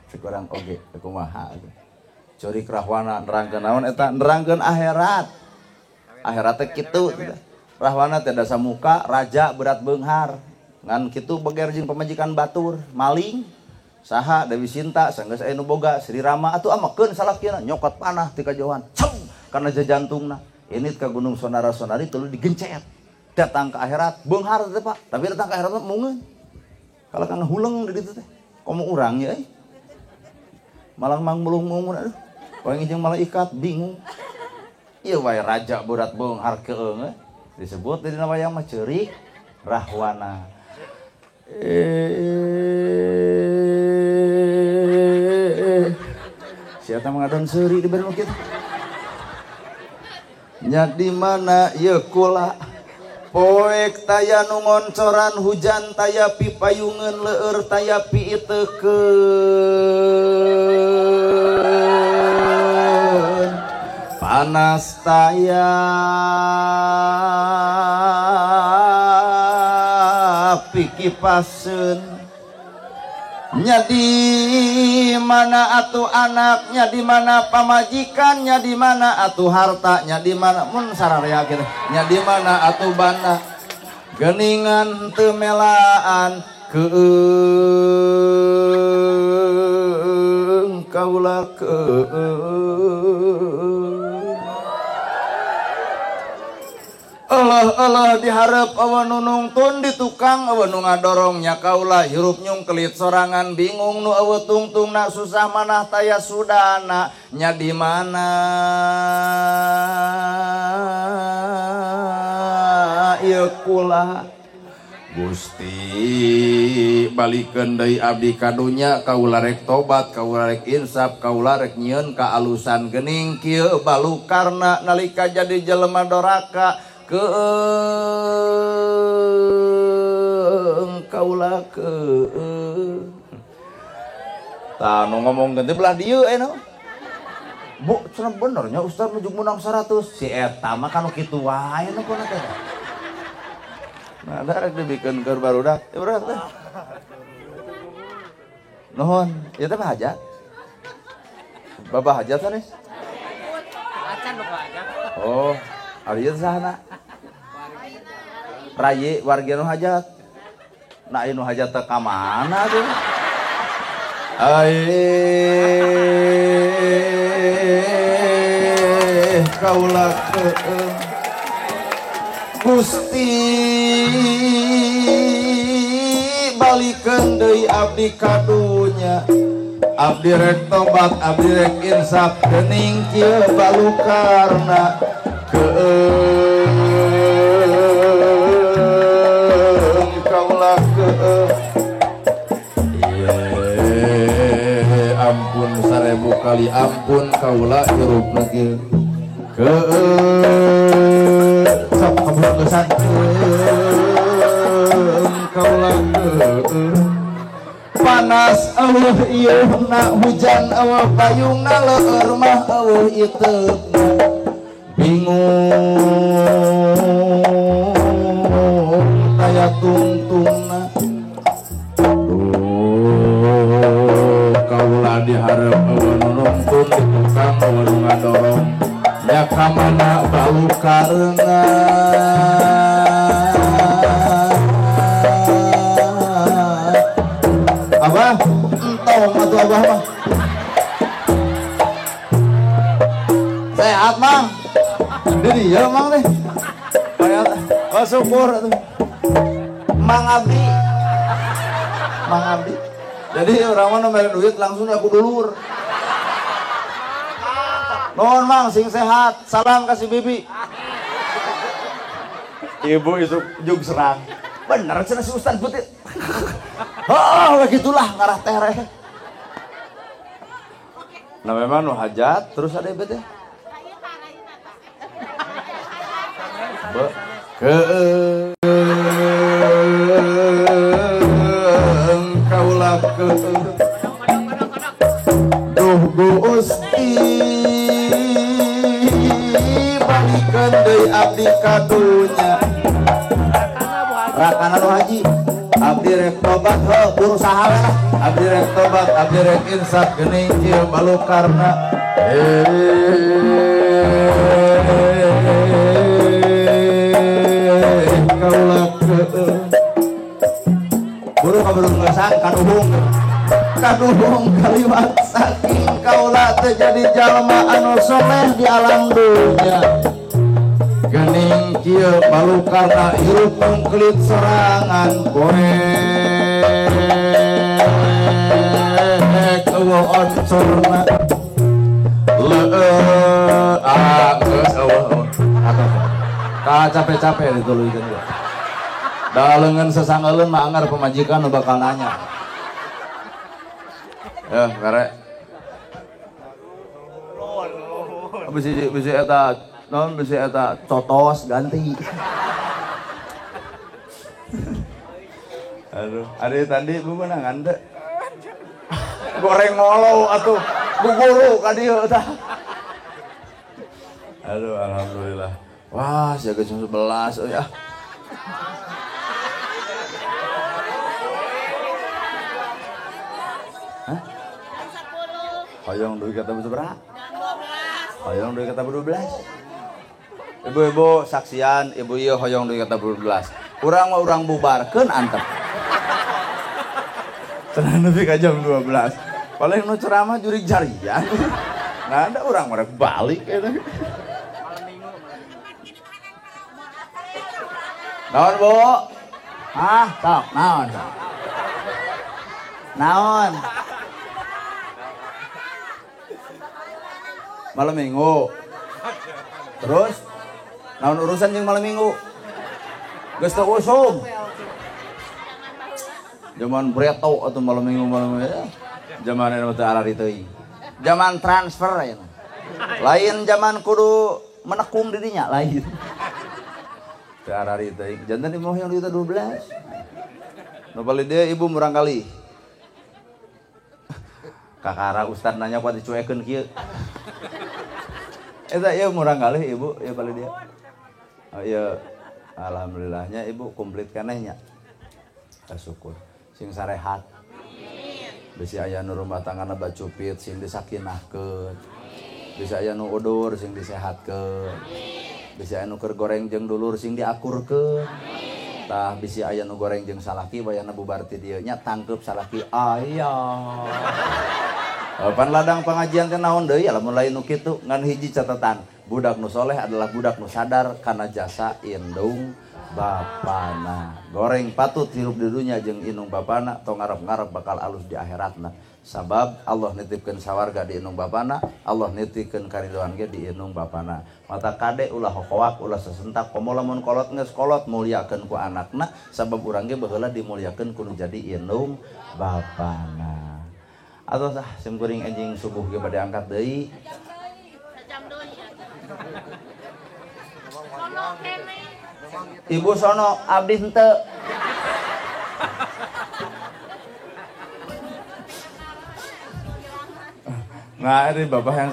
Speaker 1: Sekurang oge kumaha. Curi rahwana nerangkeun naon eta? Nerangkeun akhirat. Akhirat teh kitu. Rahwana teh dasa muka, raja berat beunghar. Ngan kitu beger jeung pamajikan batur, maling. Saha Dewi Sinta sanggeus aya nu boga Sri Rama atuh amakeun salakieuna nyokot panah ti kajauhan. Cem kana jajantungna. Ini ke gunung sonara-sonari tuluy digencet. Datang ke akhirat beunghar teh Pak, tapi datang ke akhirat mungeun. Kalau kana huleng di ditu teh. Komo urang ya malang mang mulung-mulung aduh. Poe jeung malaikat bingung. Ieu wae raja berat beunghar keung disebut di dina wayang mah ceurik rahwana. Siapa mengadon seuri di bareng kitu? Nya di mana ye kula poek taya nu ngoncoran hujan taya pipayungeun leueur taya piiteukeun panas taya pikipaseun nya di mana atuh anaknya di mana pamajikannya di mana atuh hartanya di mana mun sararea kitu nya di mana atuh bana geuningan teu melaan keung kaula keung Allah diharap awa nu nungtun di tukang awa nu ngadorongnya kaula hirup nyung kelit sorangan bingung nu awa tungtung nak susah manah taya sudana nya di mana ieu kula Gusti balikeun deui abdi kadunya kaula rek tobat kaula rek insaf kaula rek nyieun ka alusan geuning kieu balukarna nalika jadi jelema doraka keung kaula keung tah nu ngomong ganti belah dieu eno Bu cenah benernya Ustaz nuju menang 100 si eta mah kan kitu wae nu kuna teh nah da rek dibikeun keur barudak ya berat teh nuhun ieu teh hajat babah hajat teh
Speaker 2: Acan bapak hajat
Speaker 1: oh ari ieu sahana Raye warga nu hajat nah nu hajat teh ka mana tuh kaula keung Gusti balikeun deui abdi kadunya abdi rek tobat abdi rek insaf geuning kieu balukarna keung kaula keung ampun 1000 kali ampun kaula hirupna kieu keung sok kabulkesan kaula keung panas eueuh ieu na hujan eueuh payungna leueur mah eueuh iteukna bingung taya tungtungna kaula diharap eueuh nu nuntun di tukang eueuh nu ngadorong nya ka mana balukareuna Abah entong atuh abah mah sehat mang di dieu mang teh oh syukur atuh Mang Abdi jadi orang mana mere duit langsung aku dulur nuhun mang sing sehat salam kasih bibi ibu itu jug serang bener cenah si Ustaz Putih oh begitulah ngarah tereh nah memang nu hajat terus ada ibu teh keung kaula keung duh Gusti balikeun deui abdi kadunya Rakana nu haji abdi rek tobat heuh berusaha lah abdi rek tobat abdi rek insaf geuning ieu balukarna kaulah buru kaburung ngesan kaduhung kalimat saking kaulah teh jadi jalma anu soleh di alam dunya geuning kieu balukarna hirup mungklit serangan poek eueuh oncorna ka capek-capek dituluykeun ya da leungeun sesangeuleun mah anggar pemajikan nu bakal nanya ya karek bisi eta non bisi eta cotos ganti aduh ari tadi beunangan teh goreng ngolo atuh guguru ka dieu tah aduh alhamdulillah wah jaga jam 11 ya hoyong duit kata berapa? Hoyong duit kata 12. Ibu-ibu saksian, ibu iya hoyong duit kata 12. Urang mah urang bubarkeun antep. Cenah nepi ka jam 12. Paling nu ceramah jurig jarian. Nah, ada urang mah rek balik eta. Naon, Bu? Hah, sok, naon? Naon? Malam minggu terus naon urusan jeung malam minggu geus teu usum zaman breto atau malam minggu ya zaman anu teu arari teuing zaman transfer ya lain zaman kudu menekung dirinya lain teu arari teuing janten imah yang duit 12 nu bali dia ibu murang kali kakara ustad nanya kuat dicuekeun kieu eta ieu murang kali ibu ya bali dia oh iya alhamdulillahnya ibu komplit kenehnya syukur sing sarehat bisi aya nu rumah tanggana bacupit sing disakinahkeun bisi aya nu udur sing disehatkeun bisi aya nu keur goreng jeung dulur sing diakurkeun tah bisi aya nu goreng jeung salaki bayana bubar ti dieu nya tangkep salaki aya pan ladang pengajian teh naon deui lamun lain nu kitu ngan hiji catatan budak nu soleh adalah budak nu sadar kana jasa indung bapana goreng patut hirup di dunya jeung indung bapana tong ngarep-ngarep bakal alus di akhiratna sabab Allah nitipkeun sawarga di indung bapana Allah nitipkeun karidoan ge di indung bapana mata kade ulah hokoak ulah sesentak komo lamun kolot geus kolot mulyakeun ku anakna sabab urang ge baheula dimulyakeun kudu jadi indung bapana atau sah sim kuring anjing subuh ge bade angkat deui ibu sono abdi henteu nah ini bapak yang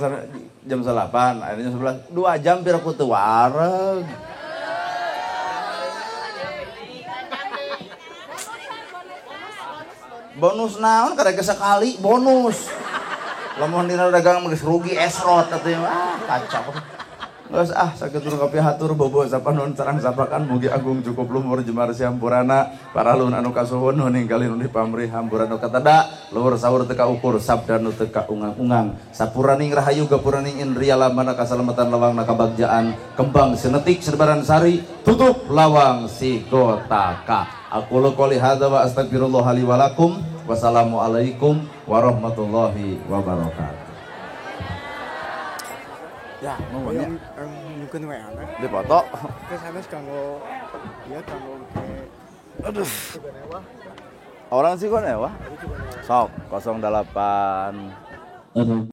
Speaker 1: jam 8 akhirnya 11 2 jam pira ku teu wareg bonus naon karek sekali bonus lamun dina dagang geus rugi esrot atuh kacau geus sakitu kopi hatur bobo sapanon sareng sapakan mugi agung cukup luhur jemar siampurana para lun anu kasuhun ninggali nu dipamrih hampura nu katada luhur saur teu kaukur sabda nu teu kaungang-ungang sapuraning rahayu gapuraning indria lamana kasalamatan lawangna kabagjaan kembang sinetik serbaran sari tutup lawang si gotaka aku qouli hadza wa astagfirullah li wa lakum wassalamualaikum warahmatullahi wabarakatuh. Ya, mau nya.
Speaker 3: Mungkin WA na.
Speaker 1: Di foto.
Speaker 3: Kesana kanggo ieu kanggo
Speaker 1: aduh. Orang sih konewa. Sok 08. Aduh.